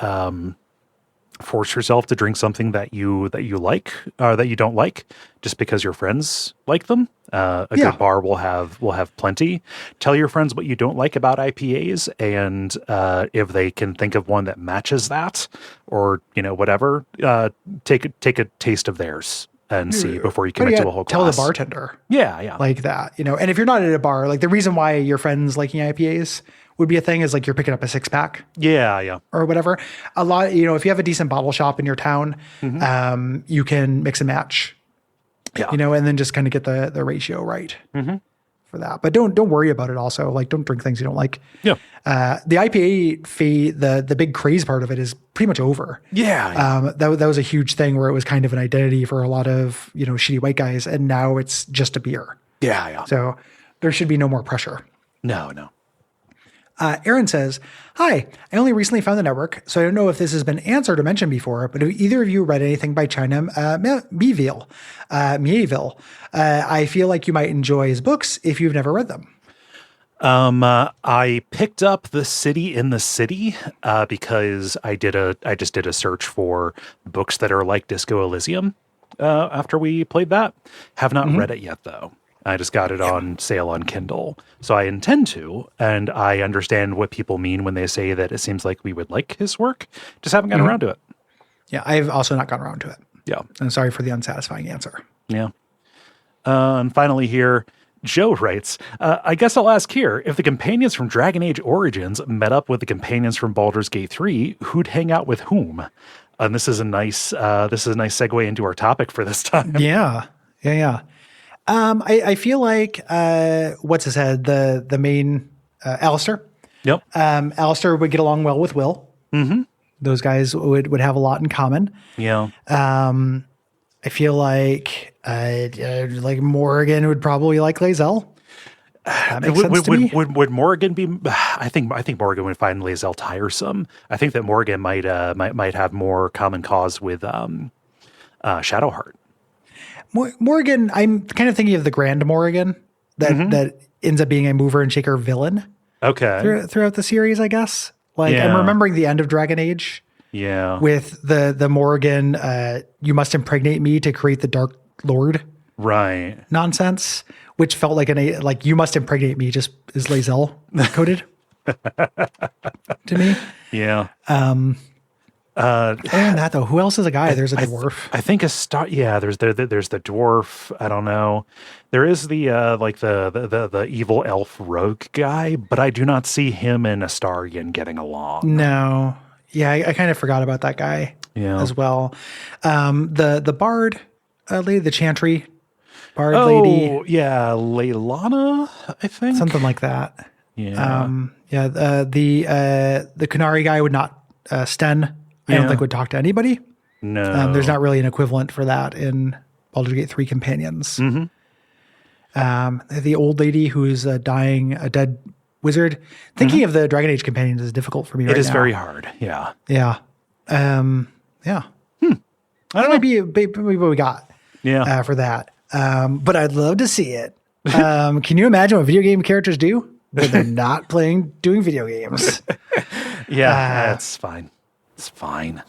force yourself to drink something that you like or that you don't like just because your friends like them. A good bar will have plenty. Tell your friends what you don't like about IPAs, and if they can think of one that matches that, or whatever, take a taste of theirs and see before you commit to a whole tell glass. the bartender. Yeah. Like that, And if you're not at a bar, like the reason why your friends liking IPAs would be a thing is like you're picking up a 6-pack. Yeah. Or whatever. A lot, if you have a decent bottle shop in your town, you can mix and match. Yeah. And then just kind of get the ratio right for that. But don't worry about it also. Like, don't drink things you don't like. Yeah. The IPA the big craze part of it is pretty much over. Yeah. That was a huge thing where it was kind of an identity for a lot of, shitty white guys. And now it's just a beer. Yeah. So there should be no more pressure. No. Aaron says, "Hi, I only recently found the network, so I don't know if this has been answered or mentioned before, but have either of you read anything by China Miéville? I feel like you might enjoy his books if you've never read them." I picked up The City in the City because I just did a search for books that are like Disco Elysium after we played that. Have not read it yet, though. I just got it on sale on Kindle. So I intend to, and I understand what people mean when they say that it seems like we would like his work. Just haven't gotten around to it. Yeah, I've also not gotten around to it. Yeah. I'm sorry for the unsatisfying answer. Yeah. And finally here, Joe writes, I guess I'll ask here, if the companions from Dragon Age Origins met up with the companions from Baldur's Gate 3, who'd hang out with whom? And this is a nice segue into our topic for this time. Yeah. I feel like what's his head? The main Alistair. Yep. Alistair would get along well with Will. Mm-hmm. Those guys would have a lot in common. Yeah. I feel like Morrigan would probably like Lae'zel. That makes sense to me. Would Morrigan be? I think Morrigan would find Lae'zel tiresome. I think that Morrigan might have more common cause with Shadowheart. Morrigan, I'm kind of thinking of the Grand Morrigan that ends up being a mover and shaker villain. Okay. Throughout the series, I guess. I'm remembering the end of Dragon Age. Yeah. With the Morrigan, you must impregnate me to create the Dark Lord. Right. Nonsense, which felt like you must impregnate me just is Lae'zel coded to me. Yeah. And that though, who else is a guy? There's a dwarf. I think a star. Yeah, there's the dwarf. I don't know. There is the the evil elf rogue guy, but I do not see him and Astarion getting along. No. Yeah, I kind of forgot about that guy as well. The bard lady, the chantry bard lady. Oh, yeah, Leilana, I think. Something like that. Yeah. The Kunari guy would not, Sten, I don't think would talk to anybody. No. There's not really an equivalent for that in Baldur's Gate 3 companions. The old lady who's a dead wizard. Thinking of the Dragon Age companions is difficult for me right now. It is very hard. Yeah. Yeah. Yeah. I don't know. Maybe what we got for that. But I'd love to see it. Can you imagine what video game characters do when they're not doing video games? Yeah, that's fine. It's fine.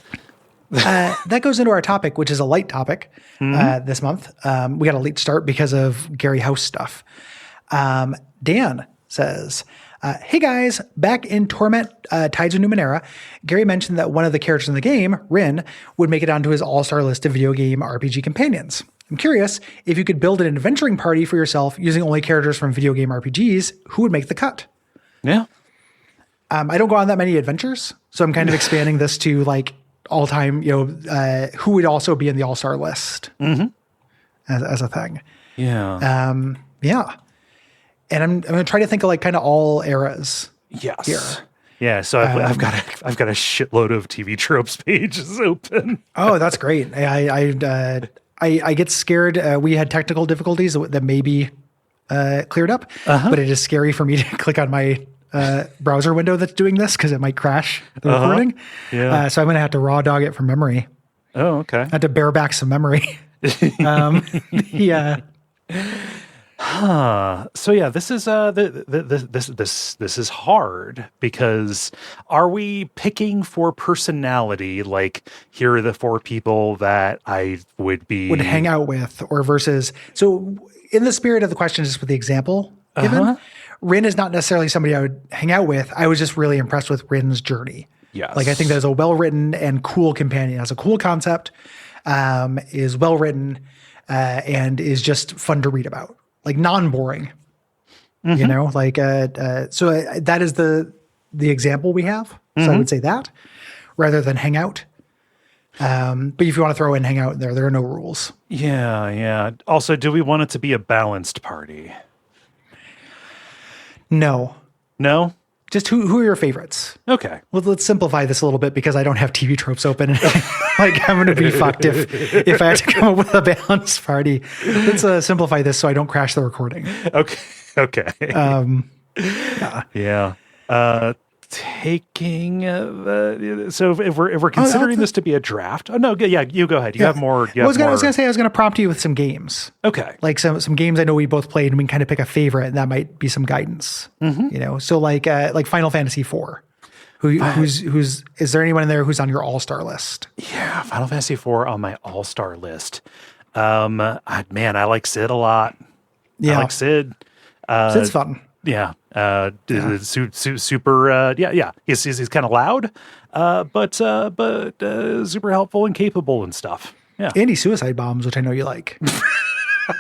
That goes into our topic, which is a light topic this month. We got a late start because of Gary House stuff. Dan says, hey guys, back in Torment Tides of Numenera, Gary mentioned that one of the characters in the game, Rin, would make it onto his all-star list of video game RPG companions. I'm curious, if you could build an adventuring party for yourself using only characters from video game RPGs, who would make the cut? Yeah. I don't go on that many adventures, so I'm kind of expanding this to all time, who would also be in the all-star list as a thing. Yeah. Yeah. And I'm going to try to think of kind of all eras. Yes. Here. Yeah. So I've got a shitload of TV tropes pages open. Oh, that's great. I get scared. We had technical difficulties that may be cleared up, but it is scary for me to click on my browser window that's doing this because it might crash the recording. Yeah. So I'm going to have to raw dog it from memory. Oh, okay. I have to bear back some memory. Yeah. So yeah, this is this is hard because are we picking for personality? Like, here are the 4 people that I would hang out with, or versus. So in the spirit of the question, just with the example given, Rin is not necessarily somebody I would hang out with. I was just really impressed with Rin's journey. Yes. I think that is a well-written and cool companion. It has a cool concept, is well-written, and is just fun to read about. Non-boring, so that is the example we have. So I would say that rather than hang out. But if you want to throw in hang out there are no rules. Yeah. Yeah. Also, do we want it to be a balanced party? No. Just who are your favorites? Okay. Well, let's simplify this a little bit because I don't have TV tropes open. I'm going to be fucked if I have to come up with a balanced party. Let's simplify this so I don't crash the recording. Okay. Yeah. Yeah. Taking so if we're considering this to be a draft. Oh no, yeah, you go ahead. You have more. I was gonna say I was gonna prompt you with some games. Okay. Like some games I know we both played, and we can kind of pick a favorite, and that might be some guidance. You know, so like Final Fantasy IV. Who's is there anyone in there who's on your all-star list? Yeah, Final Fantasy IV on my all-star list. I like Sid a lot. Yeah, I like Sid. Sid's fun. Yeah. Super. Yeah. He's kind of loud, but super helpful and capable and stuff. Yeah. Andy suicide bombs, which I know you like.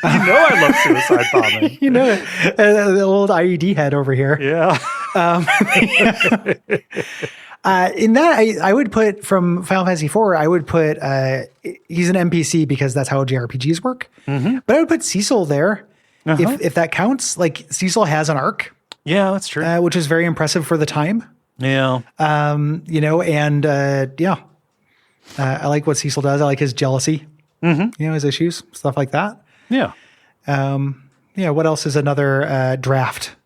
I love suicide bombing. The old IED head over here. Yeah. In that, I would put from Final Fantasy IV, I would put, he's an NPC because that's how JRPGs work. But I would put Cecil there if that counts. Like Cecil has an arc. Yeah, that's true. Which is very impressive for the time. Yeah. I like what Cecil does. I like his jealousy, his issues, stuff like that. Yeah. What else is another draft?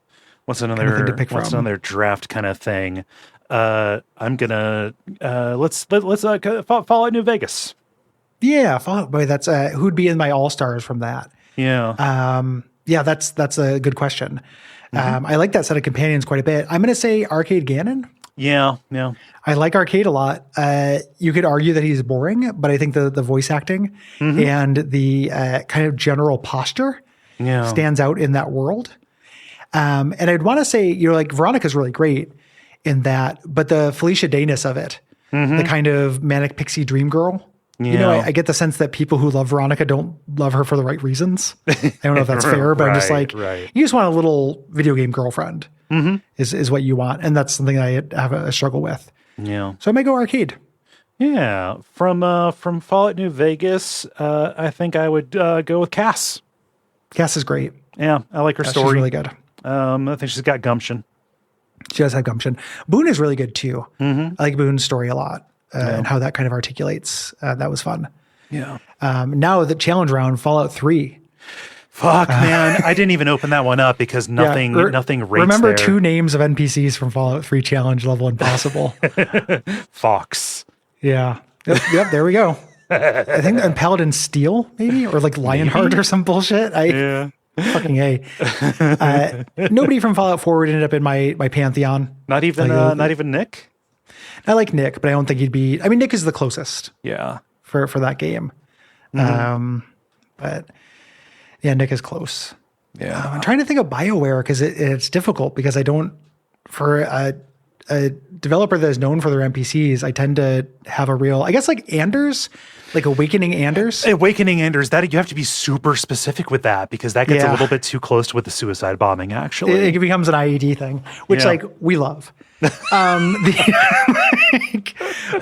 What's another draft kind of thing? I'm gonna let's Fallout New Vegas. Yeah, Fallout. Boy, that's who'd be in my all stars from that. Yeah. That's a good question. I like that set of companions quite a bit. I'm gonna say Arcade Ganon. Yeah. I like Arcade a lot. You could argue that he's boring, but I think the voice acting and the kind of general posture stands out in that world. And I'd want to say, like Veronica's really great in that, but the Felicia Dayness of it, the kind of manic pixie dream girl, I get the sense that people who love Veronica don't love her for the right reasons. I don't know if that's fair, but I'm just like, you just want a little video game girlfriend is what you want. And that's something I have a struggle with. Yeah. So I may go Arcade. Yeah. From Fallout New Vegas, I think I would go with Cass. Cass is great. Yeah. I like her story. She's really good. I think she's got gumption. She does have gumption. Boone is really good too. I like Boone's story a lot and how that kind of articulates. That was fun. Yeah. Now the challenge round, Fallout 3. Fuck, man. I didn't even open that one up because nothing rates Remember there. 2 names of NPCs from Fallout 3 challenge level impossible. Fox. Yeah. Yep, there we go. I think and Paladin Steel, maybe? Or like Lionheart or some bullshit. Fucking A. Nobody from Fallout 4 would end up in my Pantheon. Not even Nick? I like Nick, but I don't think he'd be... I mean, Nick is the closest. Yeah. For that game. But yeah, Nick is close. Yeah. I'm trying to think of BioWare because it's difficult because I don't... For a developer that is known for their NPCs, I tend to have a real... I guess like Anders... Like Awakening Anders? Awakening Anders, that you have to be super specific with that because that gets a little bit too close to with the suicide bombing, actually. It becomes an IED thing, which we love. But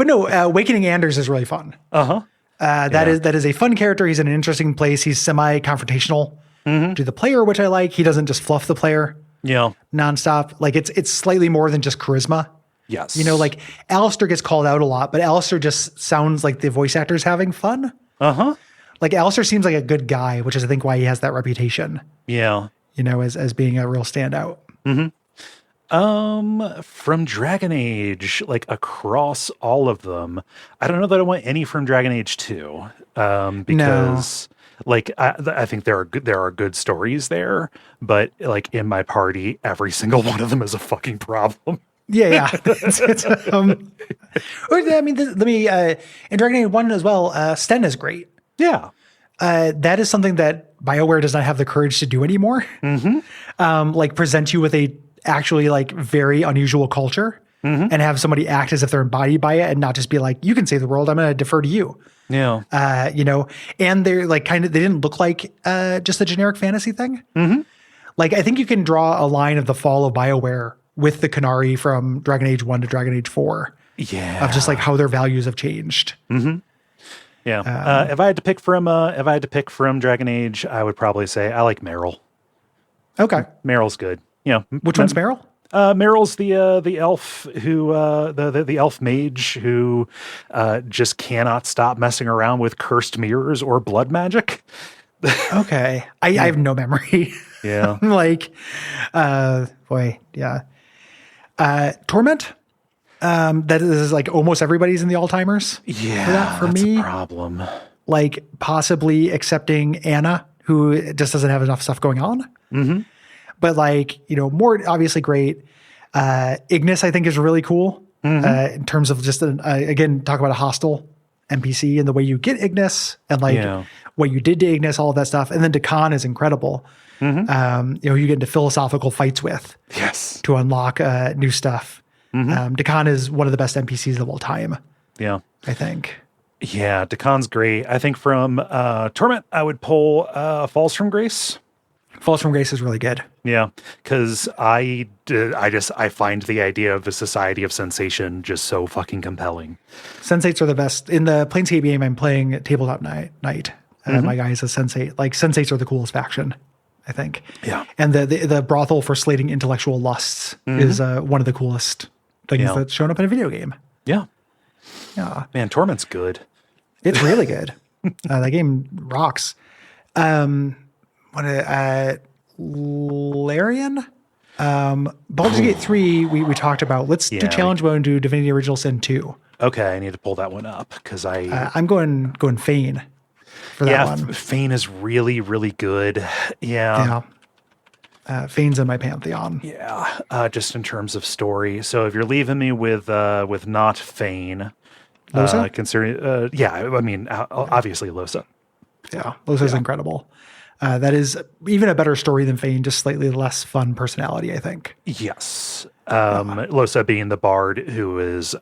no, Awakening Anders is really fun. That is a fun character. He's in an interesting place. He's semi-confrontational to the player, which I like. He doesn't just fluff the player nonstop. Like it's slightly more than just charisma. Yes. Like Alistair gets called out a lot, but Alistair just sounds like the voice actor's having fun. Like Alistair seems like a good guy, which is I think why he has that reputation. Yeah. As being a real standout. From Dragon Age, like across all of them, I don't know that I want any from Dragon Age 2. Because like I think there are good stories there, but like in my party, every single one of them is a fucking problem. Yeah. I mean, in Dragon Age 1 as well, Sten is great. Yeah. That is something that BioWare does not have the courage to do anymore. Like present you with a actually like very unusual culture and have somebody act as if they're embodied by it and not just be like, you can save the world. I'm going to defer to you. Yeah. And they're like they didn't look like just a generic fantasy thing. Like I think you can draw a line of the fall of BioWare with the Qunari from Dragon Age 1 to Dragon Age 4. Yeah. Of just like how their values have changed. Yeah. If I had to pick from Dragon Age, I would probably say I like Meryl. Okay. Meryl's good. Which one's Meryl? Meryl's the elf who the elf mage who just cannot stop messing around with cursed mirrors or blood magic. Okay. I have no memory. Yeah. Like boy, yeah. Torment. That is like almost everybody's in the all-timers. Yeah, for that's me. a problem. Like possibly accepting Anna, who just doesn't have enough stuff going on. Mm-hmm. But like, more obviously great. Ignis, I think, is really cool in terms of just, again, talk about a hostile NPC and the way you get Ignis and like what you did to Ignis, all of that stuff. And then Dakan is incredible. Mm-hmm. You get into philosophical fights with to unlock new stuff. Mm-hmm. Dakan is one of the best NPCs of all time. Yeah. I think. Yeah, Dakan's great. I think from Torment, I would pull Falls from Grace. Falls from Grace is really good. Yeah, because I find the idea of a society of sensation just so fucking compelling. Sensates are the best. In the Planescape game I'm playing Tabletop Night, my guy is a Sensate. Like, Sensates are the coolest faction, I think. Yeah. And the brothel for slating intellectual lusts is one of the coolest things that's shown up in a video game. Yeah. Yeah. Man, Torment's good. It's really good. That game rocks. Larian? Baldur's Gate 3, we talked about. Let's do challenge mode and do Divinity Original Sin 2. Okay, I need to pull that one up because I'm going Fane for that one. Fane is really, really good. Yeah. Fane's in my Pantheon. Yeah, just in terms of story. So if you're leaving me with not Fane, Losa? considering, I mean, obviously Losa. Yeah, Losa's incredible. That is even a better story than Fane, just slightly less fun personality, I think. Yes. Losa being the bard who is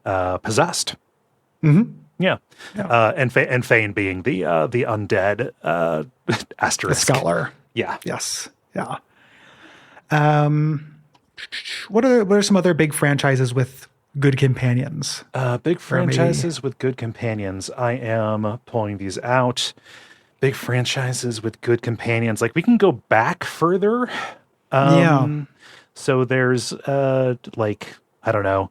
possessed. Mm-hmm. Yeah. And Fane being the undead asterisk. The scholar. Yeah. Yes. Yeah. What are some other big franchises with good companions? Big franchises with good companions. I am pulling these out. Big franchises with good companions. Like, we can go back further. So there's like, I don't know.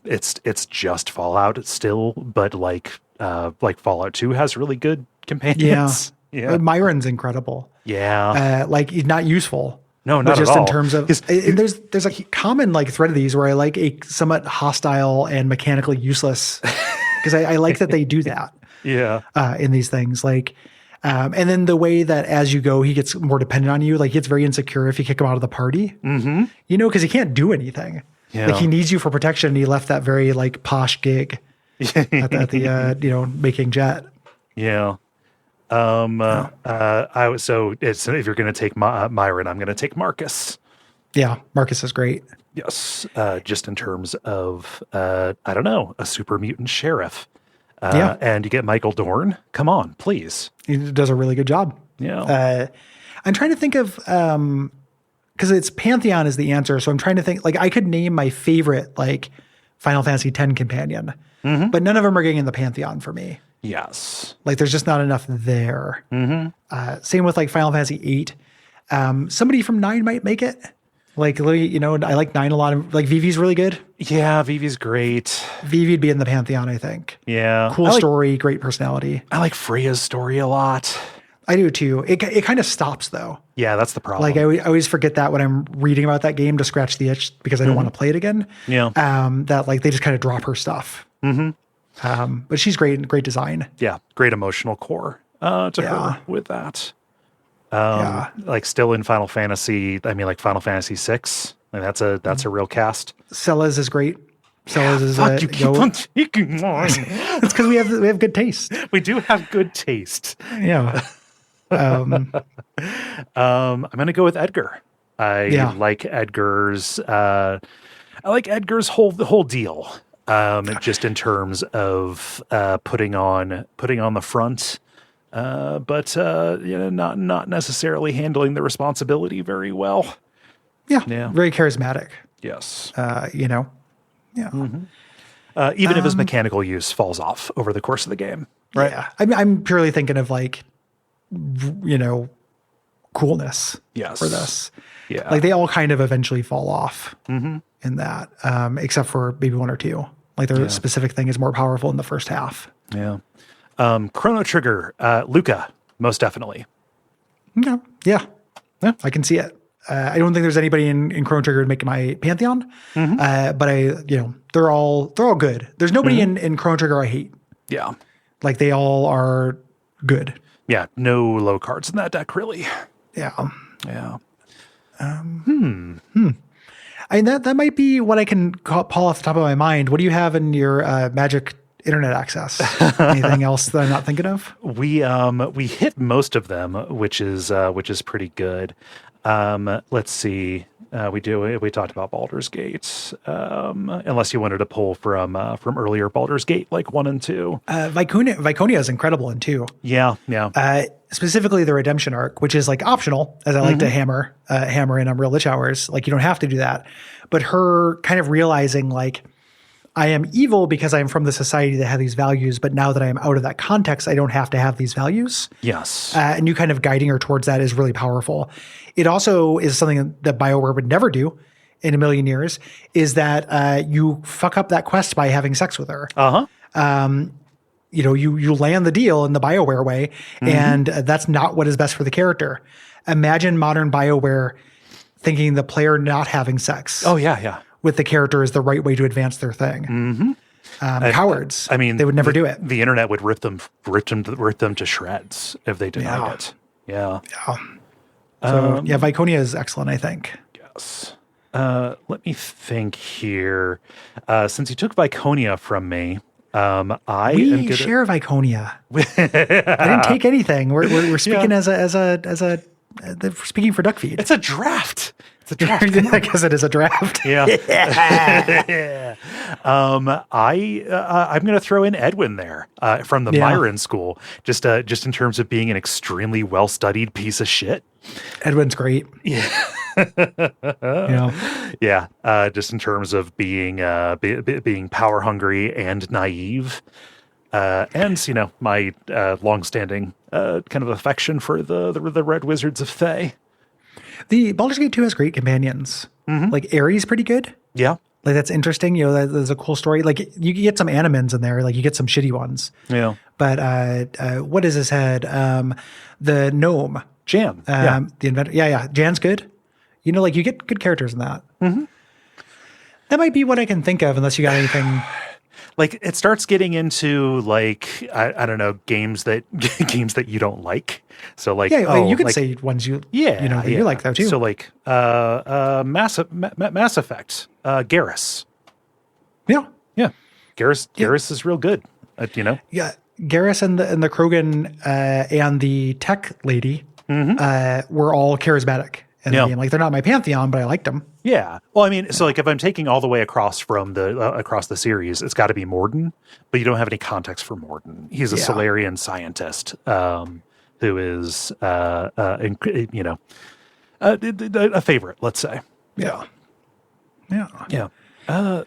It's just Fallout still, but like Fallout 2 has really good companions. Yeah. Myron's incredible. Yeah. Like, he's not useful. No, not just at all. In terms of, there's a common like thread of these where I like a somewhat hostile and mechanically useless, because I like that they do that. Yeah. In these things, like, and then the way that as you go, he gets more dependent on you. Like, he gets very insecure if you kick him out of the party. Mm-hmm. Because he can't do anything. Yeah. Like, he needs you for protection. And he left that very like posh gig at the making jet. Yeah. If you're going to take Myron, I'm going to take Marcus. Yeah, Marcus is great. Yes, just in terms of I don't know, a super mutant sheriff. And you get Michael Dorn. Come on, please. He does a really good job. Yeah. I'm trying to think of because it's Pantheon is the answer. So I'm trying to think, like, I could name my favorite like Final Fantasy X companion, but none of them are getting in the Pantheon for me. Yes. Like, there's just not enough there. Mm-hmm. Same with like Final Fantasy VIII. Somebody from 9 might make it. Like, I like 9 a lot. Like, Vivi's really good. Yeah, Vivi's great. Vivi'd be in the Pantheon, I think. Yeah. Cool story, great personality. I like Freya's story a lot. I do too. It kind of stops though. Yeah, that's the problem. Like, I always forget that when I'm reading about that game to scratch the itch because I don't want to play it again. Yeah. That like they just kind of drop her stuff. Mm-hmm. But she's great design. Yeah, great emotional core to her with that. Like, still in Final Fantasy, I mean, like Final Fantasy VI, like that's a real cast. Celes is great. Celes is you keep on taking on. It's because we have good taste. We do have good taste. Yeah. I'm gonna go with Edgar. I like Edgar's whole deal. Just in terms of putting on the front, but not necessarily handling the responsibility very well. Yeah. Very charismatic. Yes. Yeah. Mm-hmm. Even if his mechanical use falls off over the course of the game, right? Yeah. I'm purely thinking of like, coolness. Yes. For this. Yeah. Like, they all kind of eventually fall off in that, except for maybe 1 or 2. Like, their specific thing is more powerful in the first half. Yeah. Chrono Trigger, Luca, most definitely. Yeah. I can see it. I don't think there's anybody in Chrono Trigger who'd make my Pantheon. But they're all good. There's nobody in Chrono Trigger I hate. Yeah. Like they all are good. Yeah. No low cards in that deck, really. Yeah. Yeah. I mean, that might be what I can pull off the top of my mind. What do you have in your Magic internet access? Anything else that I'm not thinking of? We hit most of them, which is pretty good. Let's see. We talked about Baldur's Gate. Unless you wanted to pull from earlier Baldur's Gate, like 1 and 2. Viconia is incredible in 2. Yeah. Specifically the redemption arc, which is like optional, as I like to hammer in on Real Lich Hours. Like you don't have to do that, but her kind of realizing like, I am evil because I'm from the society that had these values, but now that I am out of that context, I don't have to have these values. Yes. And you kind of guiding her towards that is really powerful. It also is something that BioWare would never do in a million years, is that you fuck up that quest by having sex with her. You land the deal in the BioWare way, and that's not what is best for the character. Imagine modern BioWare thinking the player not having sex. Oh, yeah. With the character is the right way to advance their thing. Cowards. I mean, they would never do it. The internet would rip them to shreds if they denied it. Yeah. So Viconia is excellent, I think. Yes. Let me think here. Since you took Viconia from me, we share Viconia. I didn't take anything. We're speaking as a speaking for Duckfeed. It's a draft. I guess it is a draft. Yeah. I'm going to throw in Edwin there from the Myron School, just in terms of being an extremely well-studied piece of shit. Edwin's great. Yeah. Just in terms of being power hungry and naive, and my longstanding kind of affection for the Red Wizards of Thay. The Baldur's Gate 2 has great companions. Like Ares, pretty good. Yeah, like that's interesting. There's a cool story. Like you get some animens in there. Like you get some shitty ones. Yeah. But what is his head? The gnome. Jan. The inventor. Yeah. Jan's good. Like you get good characters in that. That might be what I can think of, unless you got anything. Like it starts getting into like I don't know, games that you don't like. So like you could say ones you you like though too. So like Mass Effect, Garrus. Yeah. Garrus is real good. Yeah, Garrus and the Krogan and the tech lady were all charismatic in the game. Like they're not my Pantheon, but I liked them. Yeah. Well, I mean, so like if I'm taking all the way across from across the series, it's got to be Morden, but you don't have any context for Morden. He's a Solarian scientist who is a favorite, let's say. Yeah. I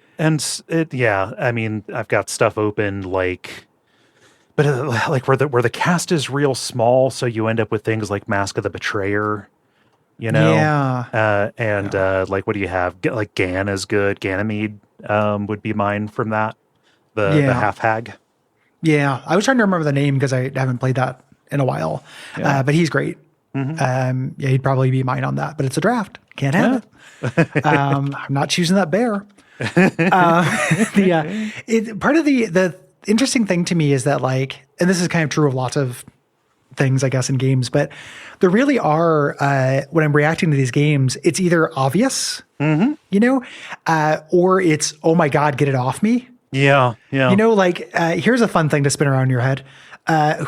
mean, I've got stuff open like where the cast is real small, so you end up with things like Mask of the Betrayer. Like what do you have? Like Gan is good. Ganymede would be mine from that. The half hag. Yeah, I was trying to remember the name because I haven't played that in a while. But he's great. He'd probably be mine on that. But it's a draft. Can't have it. I'm not choosing that bear. Part of the interesting thing to me is that and this is kind of true of lots of things, I guess, in games, but there really are, when I'm reacting to these games, it's either obvious, or it's, oh my God, get it off me. Yeah. Here's a fun thing to spin around in your head.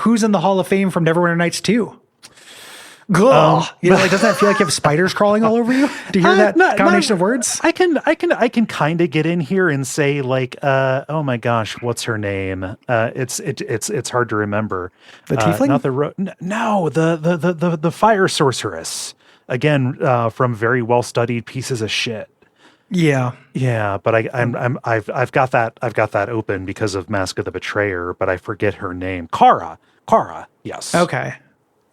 Who's in the Hall of Fame from Neverwinter Nights 2? Doesn't that feel like you have spiders crawling all over you to hear that combination of words? I can kind of get in here and say oh my gosh, what's her name? It's hard to remember. The tiefling? Not the fire sorceress. Again, from very well studied pieces of shit. Yeah. But I've got that open because of Mask of the Betrayer, but I forget her name. Kara. Yes. Okay.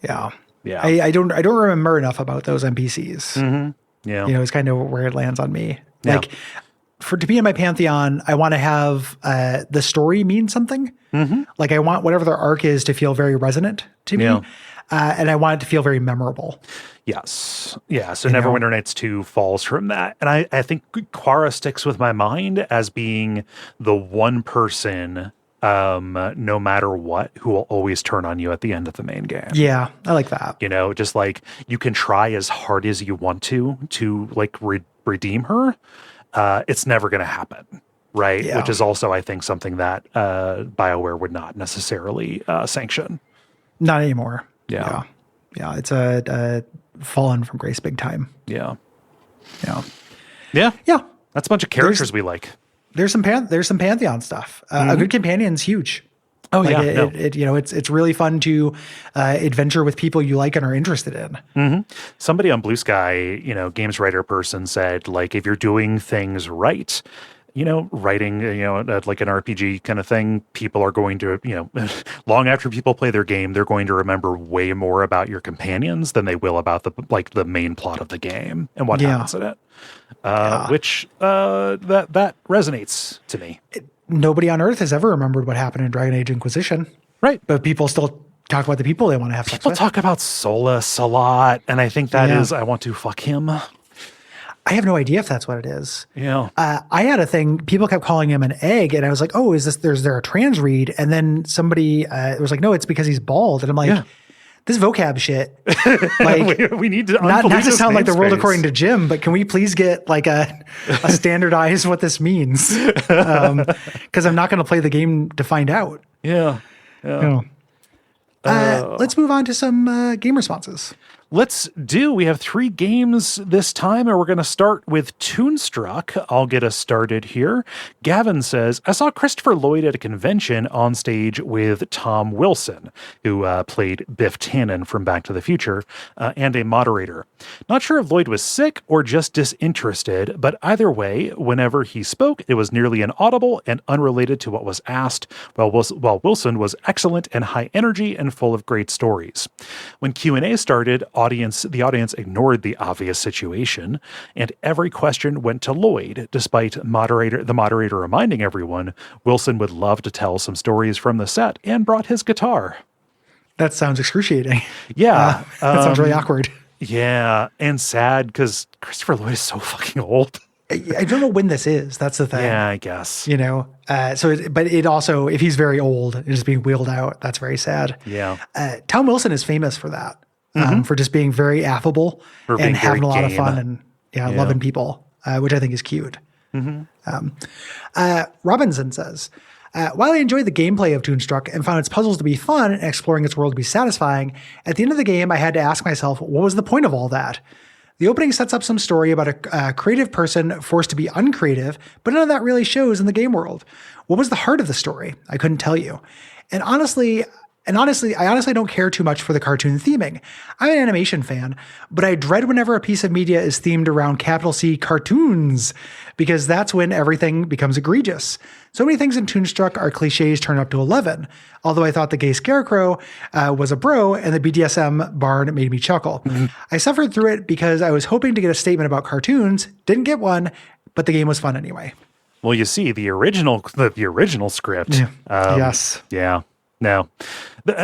Yeah. Yeah. I don't remember enough about those NPCs. Yeah. It's kind of where it lands on me. To be in my Pantheon, I want to have the story mean something. Like I want whatever their arc is to feel very resonant to me. and I want it to feel very memorable. Yes. Yeah. So Neverwinter Nights 2 falls from that. And I think Quara sticks with my mind as being the one person, no matter what, who will always turn on you at the end of the main game. Yeah, I like that. You know, just like you can try as hard as you want to like redeem her. It's never going to happen. Right. Yeah. Which is also, I think, something that BioWare would not necessarily sanction. Not anymore. Yeah. Yeah. It's a fallen from grace big time. Yeah. Yeah. Yeah. Yeah. That's a bunch of characters we like. There's some Pantheon stuff. A good companion's huge. Oh, like yeah. It's really fun to adventure with people you like and are interested in. Mm-hmm. Somebody on Blue Sky, games writer person said, like, if you're doing things right, writing, like an RPG kind of thing, people are going to, long after people play their game, they're going to remember way more about your companions than they will about the main plot of the game and what happens in it. Which that resonates to me. Nobody on Earth has ever remembered what happened in Dragon Age Inquisition. Right. But people still talk about the people they want to have sex with. People talk about Solus a lot, and I think that is, I want to fuck him. I have no idea if that's what it is. Yeah. I had a thing, people kept calling him an egg, and I was like, oh, is there a trans read? And then somebody was like, no, it's because he's bald. And I'm like, this vocab shit. Like, we need to not to sound like the world namespace. according to Jim, but can we please get like a standardize what this means? Because I'm not going to play the game to find out. Yeah. Let's move on to some game responses. We have 3 games this time, and we're going to start with Toonstruck. I'll get us started here. Gavin says, I saw Christopher Lloyd at a convention on stage with Tom Wilson, who played Biff Tannen from Back to the Future, and a moderator. Not sure if Lloyd was sick or just disinterested, but either way, whenever he spoke, it was nearly inaudible and unrelated to what was asked, while Wilson was excellent and high energy and full of great stories. When Q&A started, the audience ignored the obvious situation, and every question went to Lloyd, despite the moderator reminding everyone Wilson would love to tell some stories from the set and brought his guitar. That sounds excruciating. Yeah. That sounds really awkward. Yeah, and sad because Christopher Lloyd is so fucking old. I don't know when this is. That's the thing. Yeah, I guess. But it also, if he's very old and is being wheeled out, that's very sad. Yeah. Tom Wilson is famous for that. For just being very affable and having a lot of fun and loving people, which I think is cute. Robinson says, while I enjoyed the gameplay of Toonstruck and found its puzzles to be fun and exploring its world to be satisfying, at the end of the game, I had to ask myself, what was the point of all that? The opening sets up some story about a creative person forced to be uncreative, but none of that really shows in the game world. What was the heart of the story? I couldn't tell you. And honestly, I don't care too much for the cartoon theming. I'm an animation fan, but I dread whenever a piece of media is themed around capital C cartoons, because that's when everything becomes egregious. So many things in Toonstruck are cliches turned up to 11, although I thought the gay scarecrow was a bro and the BDSM barn made me chuckle. I suffered through it because I was hoping to get a statement about cartoons, didn't get one, but the game was fun anyway. Well, you see, the original script. Yes. Yeah. No,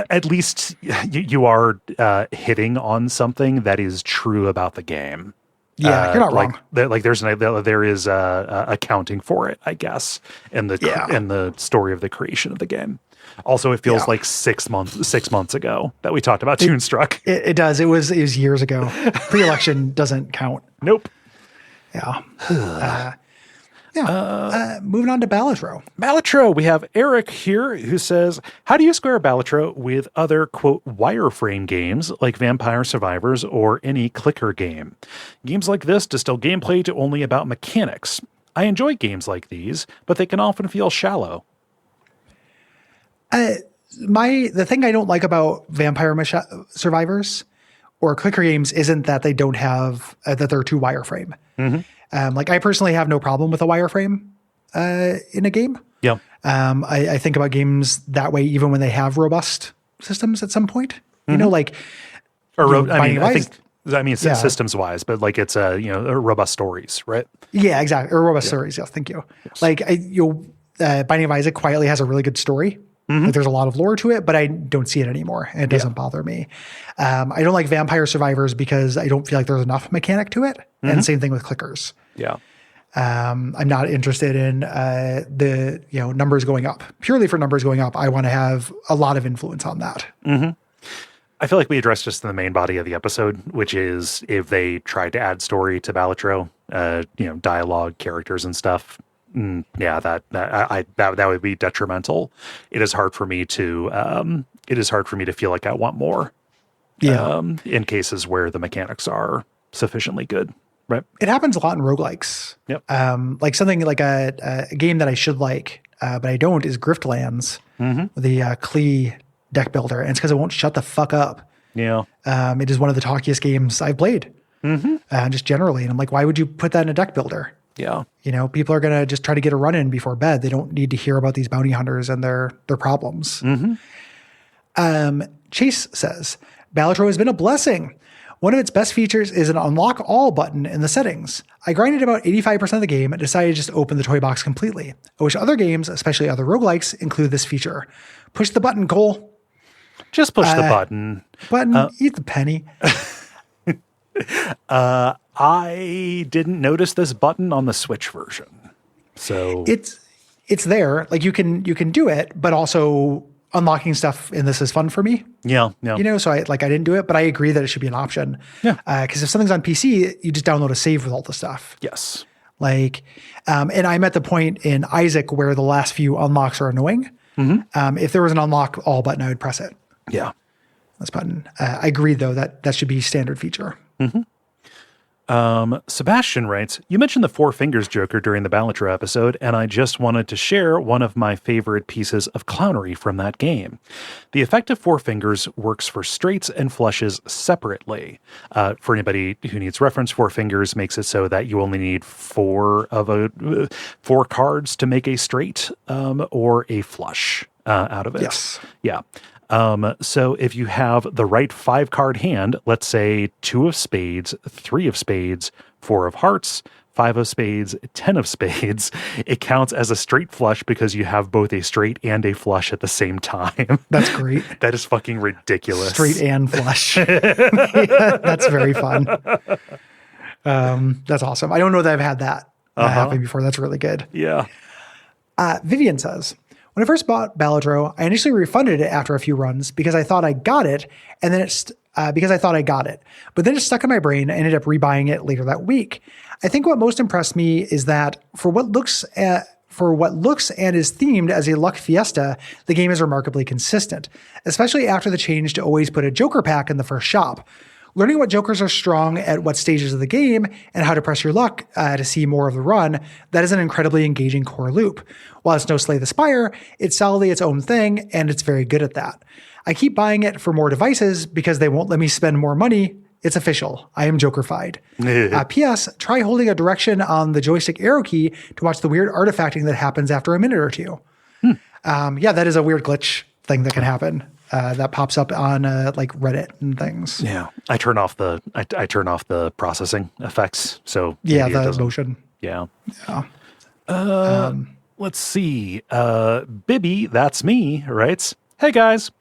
at least you are hitting on something that is true about the game. Yeah, you're not wrong. There is accounting for it, I guess, in the story of the creation of the game. Also, it feels like 6 months ago that we talked about Toonstruck. It does. It was years ago. Pre-election doesn't count. Nope. Yeah. Moving on to Balatro. Balatro, we have Eric here who says, how do you square Balatro with other, quote, wireframe games like Vampire Survivors or any clicker game? Games like this distill gameplay to only about mechanics. I enjoy games like these, but they can often feel shallow. The thing I don't like about Vampire Survivors or clicker games isn't that they don't have, that they're too wireframe. I personally have no problem with a wireframe in a game. Yeah. I think about games that way, even when they have robust systems at some point. Systems wise, but like it's robust stories, right? Yeah, exactly. Or robust stories. Yes, thank you. Yes. Binding of Isaac quietly has a really good story. Like there's a lot of lore to it, but I don't see it anymore. And it doesn't bother me. I don't like Vampire Survivors because I don't feel like there's enough mechanic to it. And same thing with clickers. Yeah. I'm not interested in the numbers going up. Purely for numbers going up, I want to have a lot of influence on that. I feel like we addressed just the main body of the episode, which is if they tried to add story to Balatro, dialogue, characters, and stuff. That would be detrimental. It is hard for me to feel like I want more. Yeah. In cases where the mechanics are sufficiently good. Right. It happens a lot in roguelikes. Yep. Like something like a game that I should like, but I don't, is Griftlands, the Klee deck builder. And it's because it won't shut the fuck up. Yeah. It is one of the talkiest games I've played, just generally. And I'm like, why would you put that in a deck builder? Yeah. People are going to just try to get a run in before bed. They don't need to hear about these bounty hunters and their problems. Chase says, Balatro has been a blessing. One of its best features is an unlock all button in the settings. I grinded about 85% of the game and decided to just open the toy box completely. I wish other games, especially other roguelikes, include this feature. Push the button, Cole. Just push the button. Eat the penny. I didn't notice this button on the Switch version. So it's there. Like you can do it, but also unlocking stuff in this is fun for me. Yeah. So I didn't do it, but I agree that it should be an option. Yeah. Because if something's on PC, you just download a save with all the stuff. Yes. And I'm at the point in Isaac where the last few unlocks are annoying. If there was an unlock all button, I would press it. Yeah. This button. I agree though that should be standard feature. Sebastian writes, you mentioned the Four Fingers Joker during the Balatro episode, and I just wanted to share one of my favorite pieces of clownery from that game. The effect of Four Fingers works for straights and flushes separately. For anybody who needs reference, Four Fingers makes it so that you only need four cards to make a straight or a flush out of it. Yes. Yeah. So if you have the right 5-card hand, let's say 2 of spades, 3 of spades, 4 of hearts, 5 of spades, 10 of spades, it counts as a straight flush because you have both a straight and a flush at the same time. That's great. That is fucking ridiculous. Straight and flush. Yeah, that's very fun. That's awesome. I don't know that I've had that happen before. That's really good. Yeah. Vivian says, when I first bought Balatro, I initially refunded it after a few runs because I thought I got it, and then but then it stuck in my brain. I ended up rebuying it later that week. I think what most impressed me is that for what looks and is themed as a luck fiesta, the game is remarkably consistent, especially after the change to always put a Joker pack in the first shop. Learning what Jokers are strong at what stages of the game and how to press your luck to see more of the run, that is an incredibly engaging core loop. While it's no Slay the Spire, it's solidly its own thing, and it's very good at that. I keep buying it for more devices because they won't let me spend more money. It's official. I am Jokerfied. P.S. Try holding a direction on the joystick arrow key to watch the weird artifacting that happens after a minute or two. That is a weird glitch thing that can happen. That pops up on like Reddit and things. Yeah, I turn off the processing effects. So the motion. Yeah. Let's see. Bibby, that's me, writes, hey guys.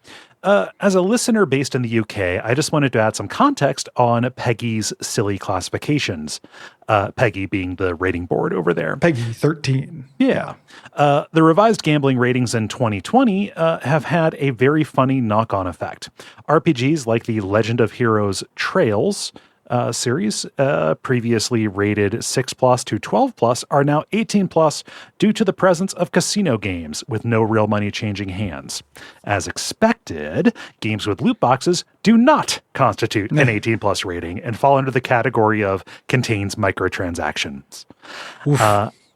As a listener based in the UK, I just wanted to add some context on Peggy's silly classifications. Peggy being the rating board over there. Peggy 13. Yeah. The revised gambling ratings in 2020 have had a very funny knock-on effect. RPGs like the Legend of Heroes Trails series, previously rated 6+ to 12+, are now 18+ due to the presence of casino games with no real money changing hands. As expected, games with loot boxes do not constitute an 18+ rating and fall under the category of contains microtransactions.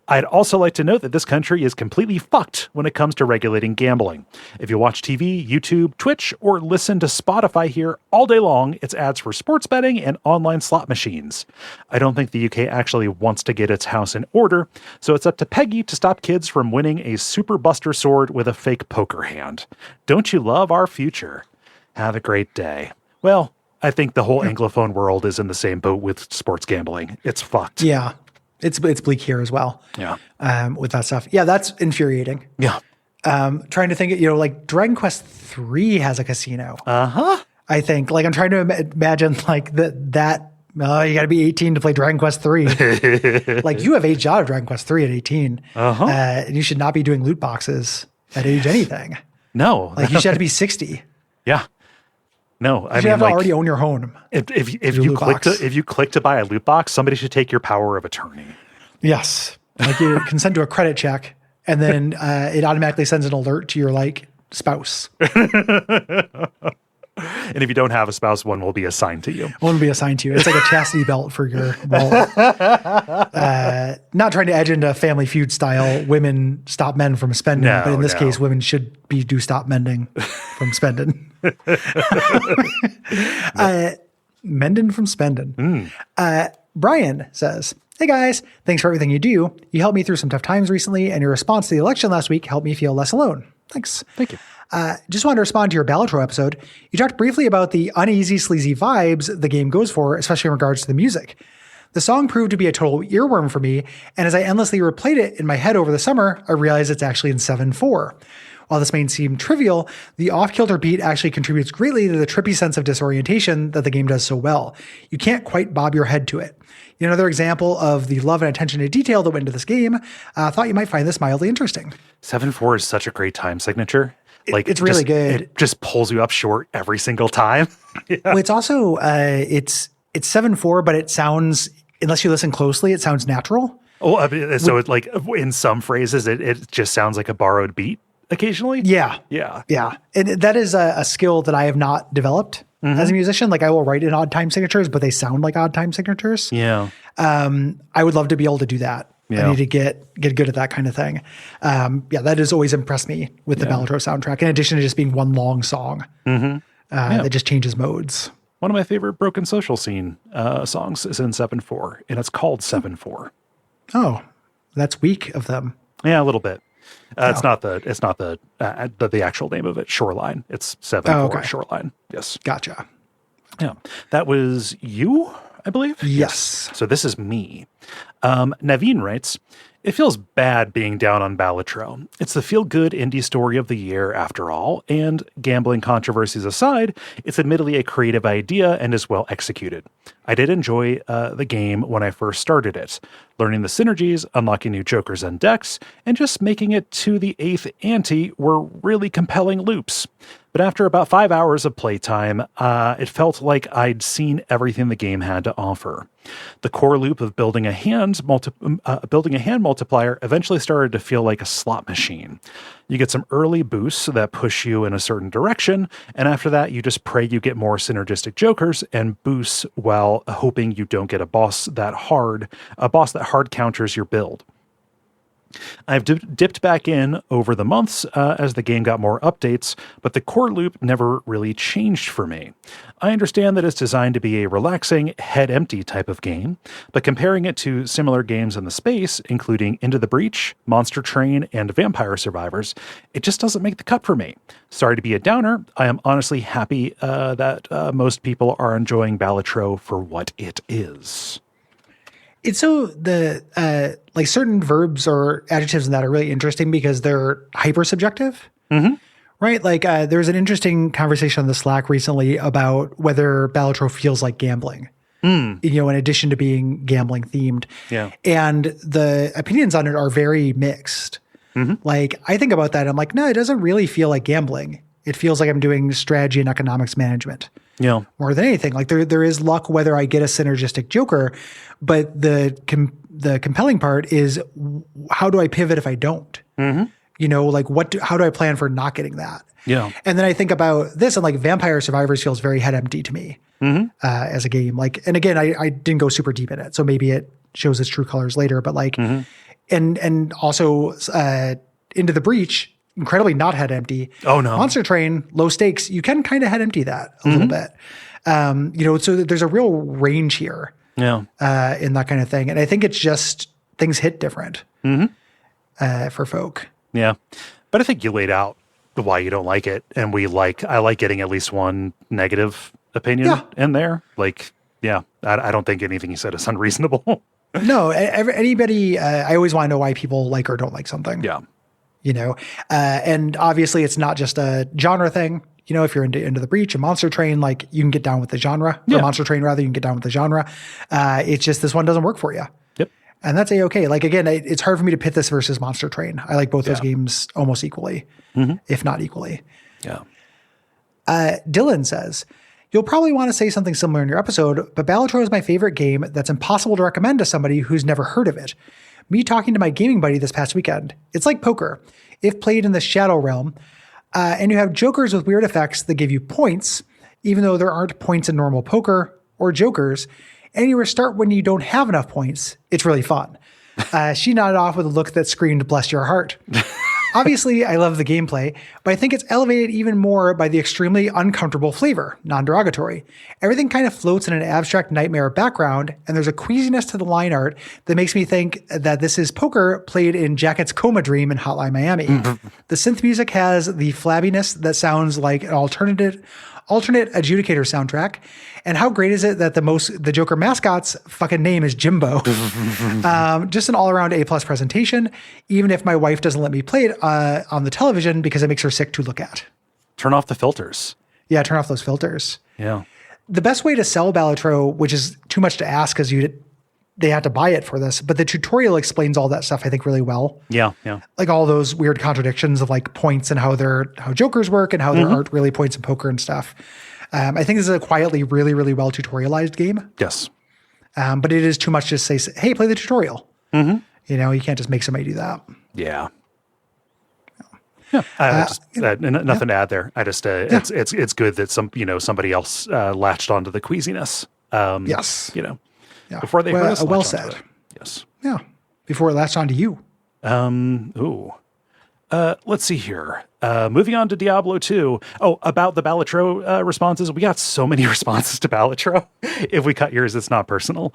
I'd also like to note that this country is completely fucked when it comes to regulating gambling. If you watch TV, YouTube, Twitch, or listen to Spotify here all day long, it's ads for sports betting and online slot machines. I don't think the UK actually wants to get its house in order, so it's up to Peggy to stop kids from winning a Super Buster sword with a fake poker hand. Don't you love our future? Have a great day. Well, I think the whole Anglophone world is in the same boat with sports gambling. It's fucked. Yeah. It's bleak here as well. Yeah. With that stuff. Yeah, that's infuriating. Yeah. Trying to think, like Dragon Quest 3 has a casino. I think like I'm trying to imagine like that. You got to be 18 to play Dragon Quest 3. Like you have aged out of Dragon Quest 3 at 18. And you should not be doing loot boxes at age anything. No. Like you should have to be 60. Yeah. No, You should have to already own your home. If you click to buy a loot box, somebody should take your power of attorney. Yes. Like you consent to a credit check and then it automatically sends an alert to your like spouse. And if you don't have a spouse, one will be assigned to you. One will be assigned to you. It's like a chastity belt for your wallet. Not trying to edge into Family Feud style, women stop men from spending, but in this case, women should do stop mending from spending. Mending from spending. Brian says, "Hey guys, thanks for everything you do. You helped me through some tough times recently, and your response to the election last week helped me feel less alone. Thanks." Thank you. Just wanted to respond to your Balatro episode. You talked briefly about the uneasy, sleazy vibes the game goes for, especially in regards to the music. The song proved to be a total earworm for me, and as I endlessly replayed it in my head over the summer, I realized it's actually in 7/4. While this may seem trivial, the off-kilter beat actually contributes greatly to the trippy sense of disorientation that the game does so well. You can't quite bob your head to it. Another example of the love and attention to detail that went into this game. Thought you might find this mildly interesting. 7/4 is such a great time signature. Like it's really good. It just pulls you up short every single time. Yeah. Well, it's also it's 7/4, but it sounds, unless you listen closely, it sounds natural. Oh, so it like in some phrases, it just sounds like a borrowed beat occasionally. Yeah. And that is a skill that I have not developed as a musician. Like I will write in odd time signatures, but they sound like odd time signatures. Yeah. I would love to be able to do that. Yeah. I need to get good at that kind of thing. That has always impressed me with the Balatro soundtrack, in addition to just being one long song that just changes modes. One of my favorite Broken Social Scene songs is in 7/4, and it's called 7/4. Oh, that's weak of them. Yeah, a little bit. It's not the actual name of it. Shoreline. It's 7/4 Shoreline. Yes. Gotcha. Yeah, that was you, I believe. Yes. So this is me. Naveen writes, "It feels bad being down on Balatro. It's the feel-good indie story of the year after all, and gambling controversies aside, it's admittedly a creative idea and is well executed. I did enjoy the game when I first started it, learning the synergies, unlocking new jokers and decks, and just making it to the 8th ante were really compelling loops. But after about 5 hours of playtime, it felt like I'd seen everything the game had to offer. The core loop of building a hand multiplier eventually started to feel like a slot machine. You get some early boosts that push you in a certain direction, and after that, you just pray you get more synergistic jokers and boosts while hoping you don't get a boss that hard counters your build. I've dipped back in over the months as the game got more updates, but the core loop never really changed for me. I understand that it's designed to be a relaxing, head-empty type of game, but comparing it to similar games in the space, including Into the Breach, Monster Train, and Vampire Survivors, it just doesn't make the cut for me. Sorry to be a downer. I am honestly happy that most people are enjoying Balatro for what it is." It's so the like certain verbs or adjectives in that are really interesting because they're hyper subjective, right? Like there was an interesting conversation on the Slack recently about whether Balatro feels like gambling, in addition to being gambling themed. Yeah. And the opinions on it are very mixed. Like I think about that. And I'm like, no, it doesn't really feel like gambling. It feels like I'm doing strategy and economics management. Yeah. More than anything, like there is luck whether I get a synergistic joker, but the compelling part is how do I pivot if I don't? Like how do I plan for not getting that? Yeah. And then I think about this, and like Vampire Survivors feels very head empty to me as a game. Like, and again, I didn't go super deep in it, so maybe it shows its true colors later. But like, and also Into the Breach. Incredibly not head empty. Oh no. Monster Train, low stakes. You can kind of head empty that a little bit. So there's a real range here. Yeah. In that kind of thing. And I think it's just things hit different for folk. Yeah. But I think you laid out why you don't like it. And I like getting at least one negative opinion in there. Like, yeah, I don't think anything you said is unreasonable. No, anybody, I always want to know why people like or don't like something. Yeah. And obviously it's not just a genre thing. If you're into the Breach and Monster Train, like you can get down with the genre. Yeah. Or Monster Train rather, you can get down with the genre. It's just this one doesn't work for you. Yep. And that's A-okay. Like again, it's hard for me to pit this versus Monster Train. I like both those games almost equally, if not equally. Yeah. Dylan says, you'll probably want to say something similar in your episode, but Balatro is my favorite game that's impossible to recommend to somebody who's never heard of it. Me talking to my gaming buddy this past weekend. It's like poker. If played in the Shadow Realm, and you have jokers with weird effects that give you points, even though there aren't points in normal poker or jokers, and you restart when you don't have enough points, it's really fun. She nodded off with a look that screamed, bless your heart. Obviously, I love the gameplay, but I think it's elevated even more by the extremely uncomfortable flavor, non-derogatory. Everything kind of floats in an abstract nightmare background, and there's a queasiness to the line art that makes me think that this is poker played in Jacket's Coma Dream in Hotline Miami. The synth music has the flabbiness that sounds like an alternate adjudicator soundtrack. And how great is it that the Joker mascot's fucking name is Jimbo? Just an all around A+ presentation, even if my wife doesn't let me play it on the television because it makes her sick to look at. Turn off the filters. Yeah, turn off those filters. Yeah. The best way to sell Balatro, which is too much to ask because they had to buy it for this, but the tutorial explains all that stuff, I think, really well. Yeah, yeah. Like all those weird contradictions of like points and how jokers work and how there aren't really points in poker and stuff. I think this is a quietly really, really well tutorialized game. Yes. But it is too much to say, hey, play the tutorial. You can't just make somebody do that. Yeah. Yeah. Nothing to add there. I just, it's good that somebody else latched onto the queasiness. Yes. Yeah. Before they heard us. Well said. Yes. Yeah. Before it latched onto you. Let's see here. Moving on to Diablo 2. Oh, about the Balatro responses. We got so many responses to Balatro. If we cut yours, it's not personal.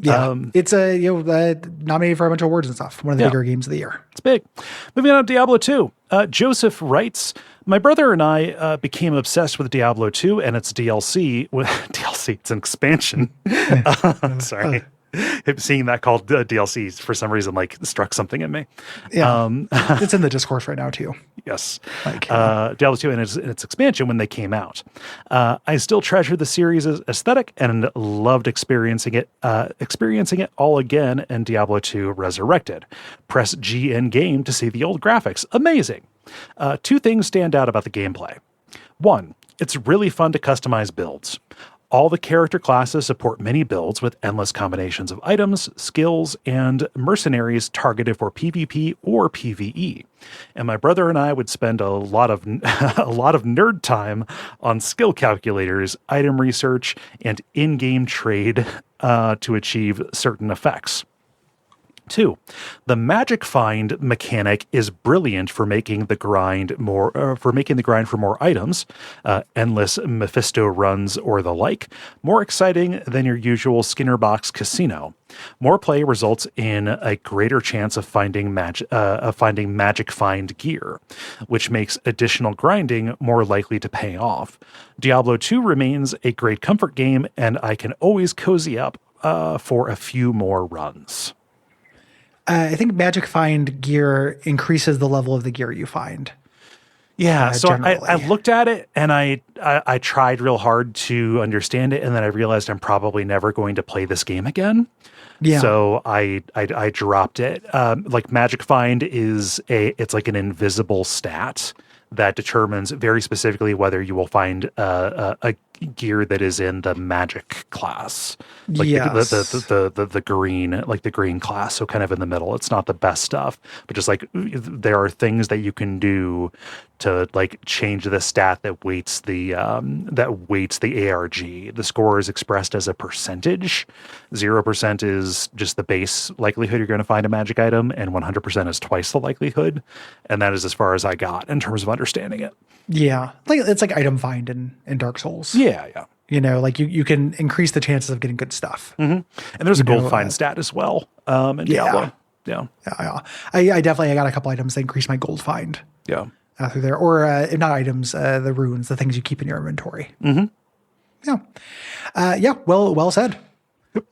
Yeah. It's nominated for a bunch of awards and stuff. One of the bigger games of the year. It's big. Moving on to Diablo 2. Joseph writes, my brother and I became obsessed with Diablo 2 and its DLC. DLC, it's an expansion. Sorry. Seeing that called DLC for some reason struck something in me. Yeah, it's in the discourse right now too. Yes, Diablo 2 and its expansion when they came out. I still treasure the series' aesthetic and loved experiencing it all again in Diablo 2 Resurrected. Press G in game to see the old graphics. Amazing. Two things stand out about the gameplay. One, it's really fun to customize builds. All the character classes support many builds with endless combinations of items, skills, and mercenaries targeted for PvP or PvE. And my brother and I would spend a lot of nerd time on skill calculators, item research, and in-game trade to achieve certain effects. 2, the magic find mechanic is brilliant for making the grind for more items, endless Mephisto runs or the like, more exciting than your usual Skinner box casino. More play results in a greater chance of finding magic find gear, which makes additional grinding more likely to pay off. Diablo 2 remains a great comfort game, and I can always cozy up for a few more runs. I think magic find gear increases the level of the gear you find. Yeah, so I looked at it and I tried real hard to understand it, and then I realized I'm probably never going to play this game again. Yeah. So I dropped it. Magic find it's like an invisible stat that determines very specifically whether you will find a gear that is in the magic class, the green, the green class. So kind of in the middle. It's not the best stuff, but just there are things that you can do to change the stat that weights the ARG. The score is expressed as a percentage. 0% is just the base likelihood you're going to find a magic item, and 100% is twice the likelihood. And that is as far as I got in terms of understanding it. Yeah. It's like item find in Dark Souls. Yeah, yeah. You can increase the chances of getting good stuff. Mm-hmm. And there's a gold find stat as well in Diablo. Yeah. I definitely got a couple items that increase my gold find. Yeah. Through there. Or if not items, the runes, the things you keep in your inventory. Mm-hmm. Yeah. Well said.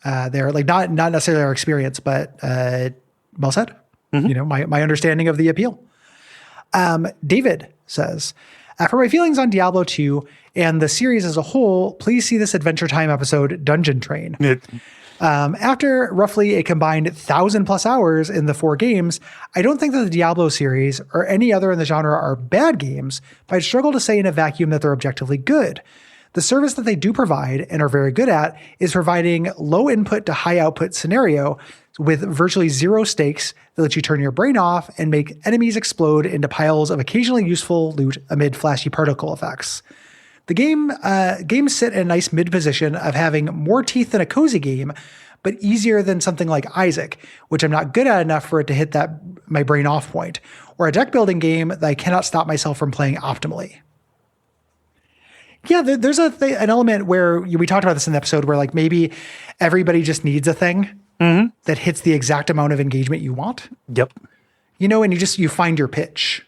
They're not necessarily our experience, but well said. Mm-hmm. My understanding of the appeal. David says, for my feelings on Diablo 2 and the series as a whole, please see this Adventure Time episode, Dungeon Train. After roughly a combined 1,000+ hours in the 4 games, I don't think that the Diablo series or any other in the genre are bad games, but I'd struggle to say in a vacuum that they're objectively good. The service that they do provide and are very good at is providing low input to high output scenario with virtually zero stakes that lets you turn your brain off and make enemies explode into piles of occasionally useful loot amid flashy particle effects. The games sit in a nice mid position of having more teeth than a cozy game, but easier than something like Isaac, which I'm not good at enough for it to hit that my brain off point, or a deck building game that I cannot stop myself from playing optimally. Yeah, there's an element where we talked about this in the episode where like maybe everybody just needs a thing that hits the exact amount of engagement you want. Yep. You know, and you find your pitch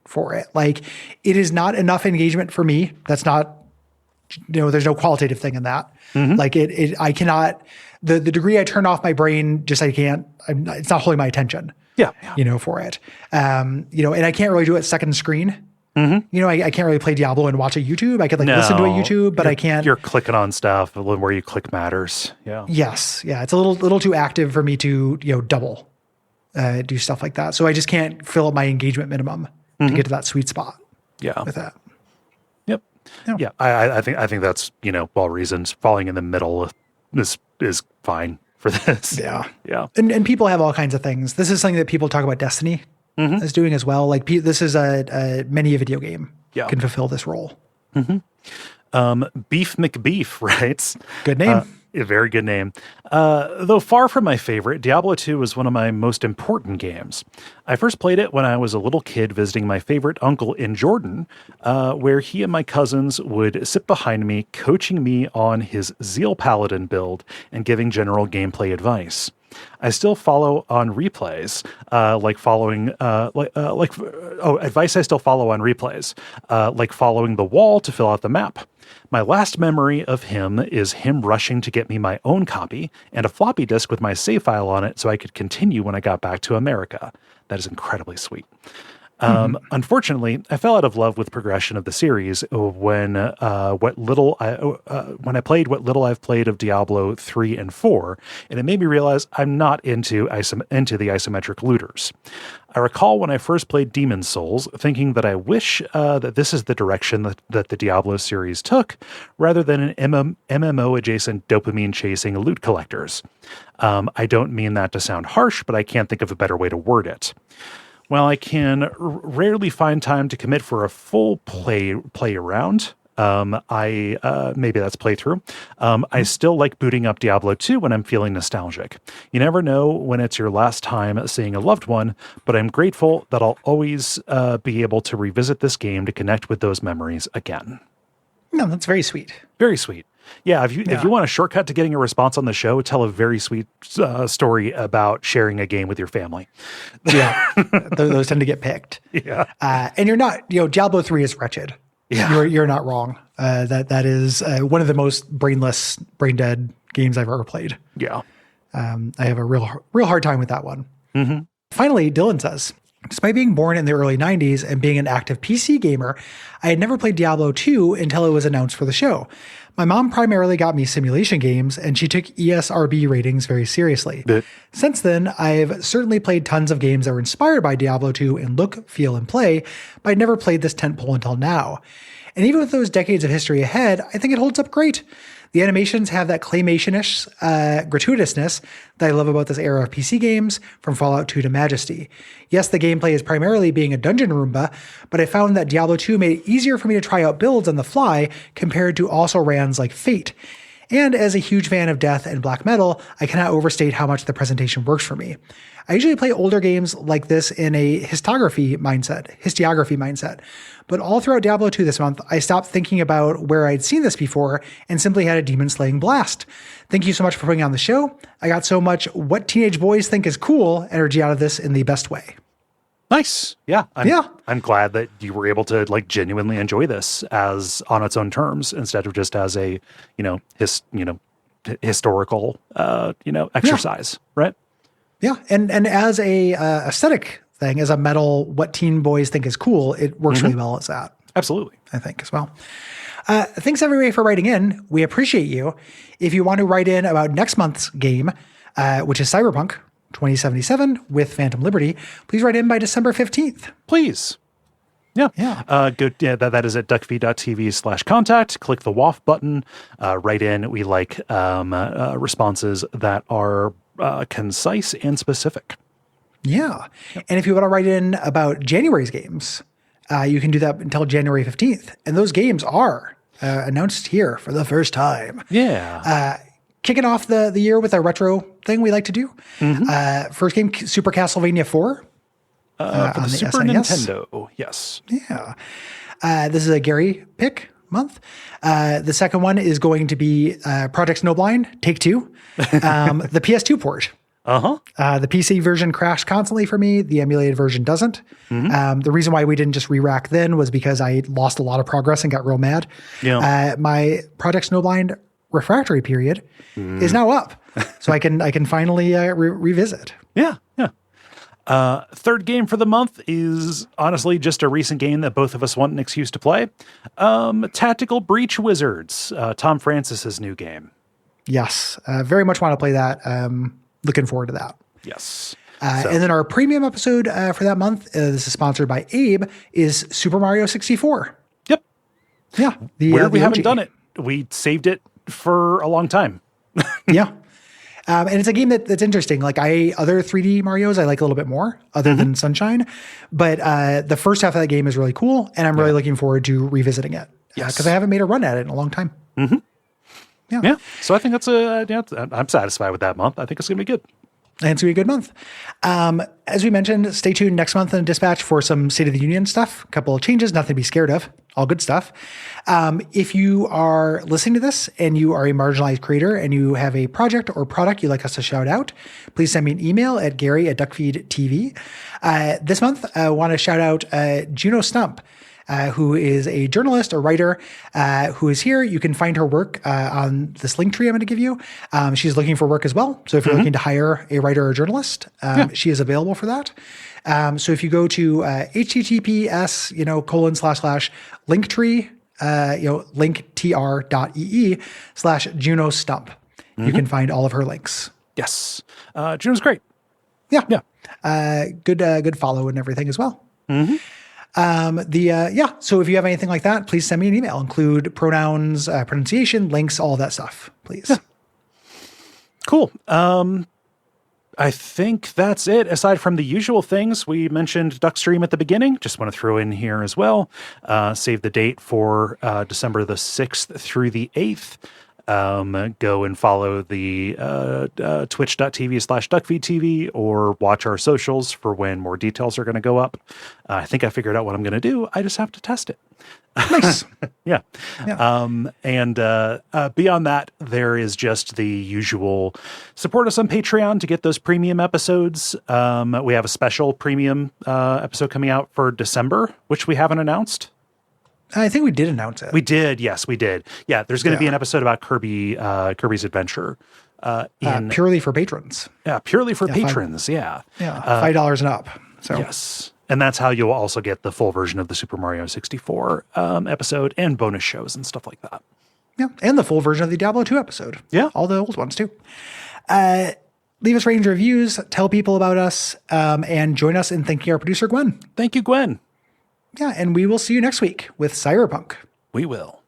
for it. Like it is not enough engagement for me. That's not, there's no qualitative thing in that. Like I cannot, the degree I turn off my brain, it's not holding my attention. Yeah. For it. And I can't really do it second screen. I can't really play Diablo and watch a YouTube. I could listen to a YouTube, but I can't. You're clicking on stuff where you click matters. Yeah. Yes. Yeah. It's a little too active for me to, double, do stuff like that. So I just can't fill up my engagement minimum to get to that sweet spot. Yeah. With that. Yep. Yeah. I think that's, well reasoned. Falling in the middle is fine for this. Yeah. Yeah. And people have all kinds of things. This is something that people talk about Destiny is doing as well. Like this is many a video game can fulfill this role. Beef McBeef writes, good name. A very good name. Though far from my favorite, Diablo 2 was one of my most important games. I first played it when I was a little kid visiting my favorite uncle in Jordan, where he and my cousins would sit behind me, coaching me on his Zeal Paladin build and giving general gameplay advice. I still follow on replays, advice I still follow on replays, like following the wall to fill out the map. My last memory of him is him rushing to get me my own copy and a floppy disk with my save file on it so I could continue when I got back to America. That is incredibly sweet. Unfortunately, I fell out of love with progression of the series when I played what little I've played of Diablo 3 and 4, and it made me realize I'm not into the isometric looters. I recall when I first played Demon's Souls, thinking that I wish that this is the direction that the Diablo series took, rather than an MMO-adjacent dopamine-chasing loot collectors. I don't mean that to sound harsh, but I can't think of a better way to word it. While I can rarely find time to commit for a full play around, maybe that's playthrough. I still like booting up Diablo 2 when I'm feeling nostalgic. You never know when it's your last time seeing a loved one, but I'm grateful that I'll always be able to revisit this game to connect with those memories again. No, that's very sweet. Very sweet. Yeah, if you want a shortcut to getting a response on the show, tell a very sweet story about sharing a game with your family. Yeah, those tend to get picked. Yeah, and you're not. Diablo 3 is wretched. Yeah, you're not wrong. That is one of the most brain dead games I've ever played. Yeah, I have a real hard time with that one. Finally, Dylan says, despite being born in the early 90s and being an active PC gamer, I had never played Diablo 2 until it was announced for the show. My mom primarily got me simulation games, and she took ESRB ratings very seriously. Since then, I've certainly played tons of games that were inspired by Diablo 2 in look, feel, and play, but I'd never played this tentpole until now. And even with those decades of history ahead, I think it holds up great. The animations have that claymation-ish gratuitousness that I love about this era of PC games, from Fallout 2 to Majesty. Yes, the gameplay is primarily being a dungeon Roomba, but I found that Diablo 2 made it easier for me to try out builds on the fly compared to also-rans like Fate. And as a huge fan of death and black metal, I cannot overstate how much the presentation works for me. I usually play older games like this in a histography mindset. But all throughout Diablo 2 this month, I stopped thinking about where I'd seen this before and simply had a demon slaying blast. Thank you so much for putting on the show. I got so much what teenage boys think is cool energy out of this in the best way. Nice. Yeah. I'm glad that you were able to genuinely enjoy this as on its own terms instead of just as a, historical, exercise, right? Yeah. And as a aesthetic thing, as a metal, what teen boys think is cool, it works really well as that. Absolutely. I think as well. Thanks everybody for writing in. We appreciate you. If you want to write in about next month's game, which is Cyberpunk 2077 with Phantom Liberty, please write in by December 15th. Please. Yeah. Good. Yeah. That is at duckfeed.tv/contact. Click the WAF button. Write in. We like responses that are concise and specific. Yeah. And if you want to write in about January's games, you can do that until January 15th. And those games are announced here for the first time. Yeah. Kicking off the year with a retro thing we like to do. First game, Super Castlevania 4. For the Super SNES. Nintendo. Yes. Yeah. This is a Gary pick month. The second one is going to be Project Snowblind, Take Two. The PS2 port. The PC version crashed constantly for me. The emulated version doesn't. The reason why we didn't just re-rack then was because I lost a lot of progress and got real mad. Yeah. My Project Snowblind refractory period is now up. So I can finally revisit. Yeah. Third game for the month is honestly just a recent game that both of us want an excuse to play. Tactical Breach Wizards, Tom Francis's new game. Yes. Very much want to play that. Looking forward to that. Yes. And then our premium episode for that month, this is sponsored by Abe, is Super Mario 64. Yep. Yeah. We the haven't OG. done it. We saved it for a long time. Yeah. And it's a game that's interesting. Like other 3D Marios, I like a little bit more other than Sunshine. But the first half of that game is really cool. And I'm really looking forward to revisiting it. Because I haven't made a run at it in a long time. Yeah. So I think I'm satisfied with that month. I think it's going to be good. And it's going to be a good month. As we mentioned, stay tuned next month in Dispatch for some State of the Union stuff. A couple of changes, nothing to be scared of. All good stuff. If you are listening to this and you are a marginalized creator and you have a project or product you'd like us to shout out, please send me an email at Gary@Duckfeed.tv. This month, I want to shout out Juno Stump, who is a journalist, a writer, who is here. You can find her work on this link tree I'm going to give you. She's looking for work as well. So if you're looking to hire a writer or journalist, she is available for that. So if you go to https://linktree, linktr.ee/Juno Stump, you can find all of her links. Yes. June's great. Yeah. Good follow and everything as well. So if you have anything like that, please send me an email. Include pronouns, pronunciation, links, all of that stuff, please. Yeah. Cool. I think that's it. Aside from the usual things, we mentioned Duckstream at the beginning. Just want to throw in here as well. Save the date for December the 6th through the 8th. Go and follow the twitch.tv/duckfeed.tv or watch our socials for when more details are going to go up. I think I figured out what I'm going to do. I just have to test it. Nice. Yeah. And beyond that, there is just the usual support us on Patreon to get those premium episodes. We have a special premium episode coming out for December, which we haven't announced. I think we did announce it. We did. Yes, we did. Yeah, there's going to be an episode about Kirby's Adventure. Purely for patrons. Yeah, purely for patrons. Yeah, $5 and up. So yes. And that's how you'll also get the full version of the Super Mario 64 episode and bonus shows and stuff like that. Yeah, and the full version of the Diablo 2 episode. Yeah. All the old ones too. Leave us ratings, reviews, tell people about us, and join us in thanking our producer, Gwen. Thank you, Gwen. Yeah, and we will see you next week with Cyberpunk. We will.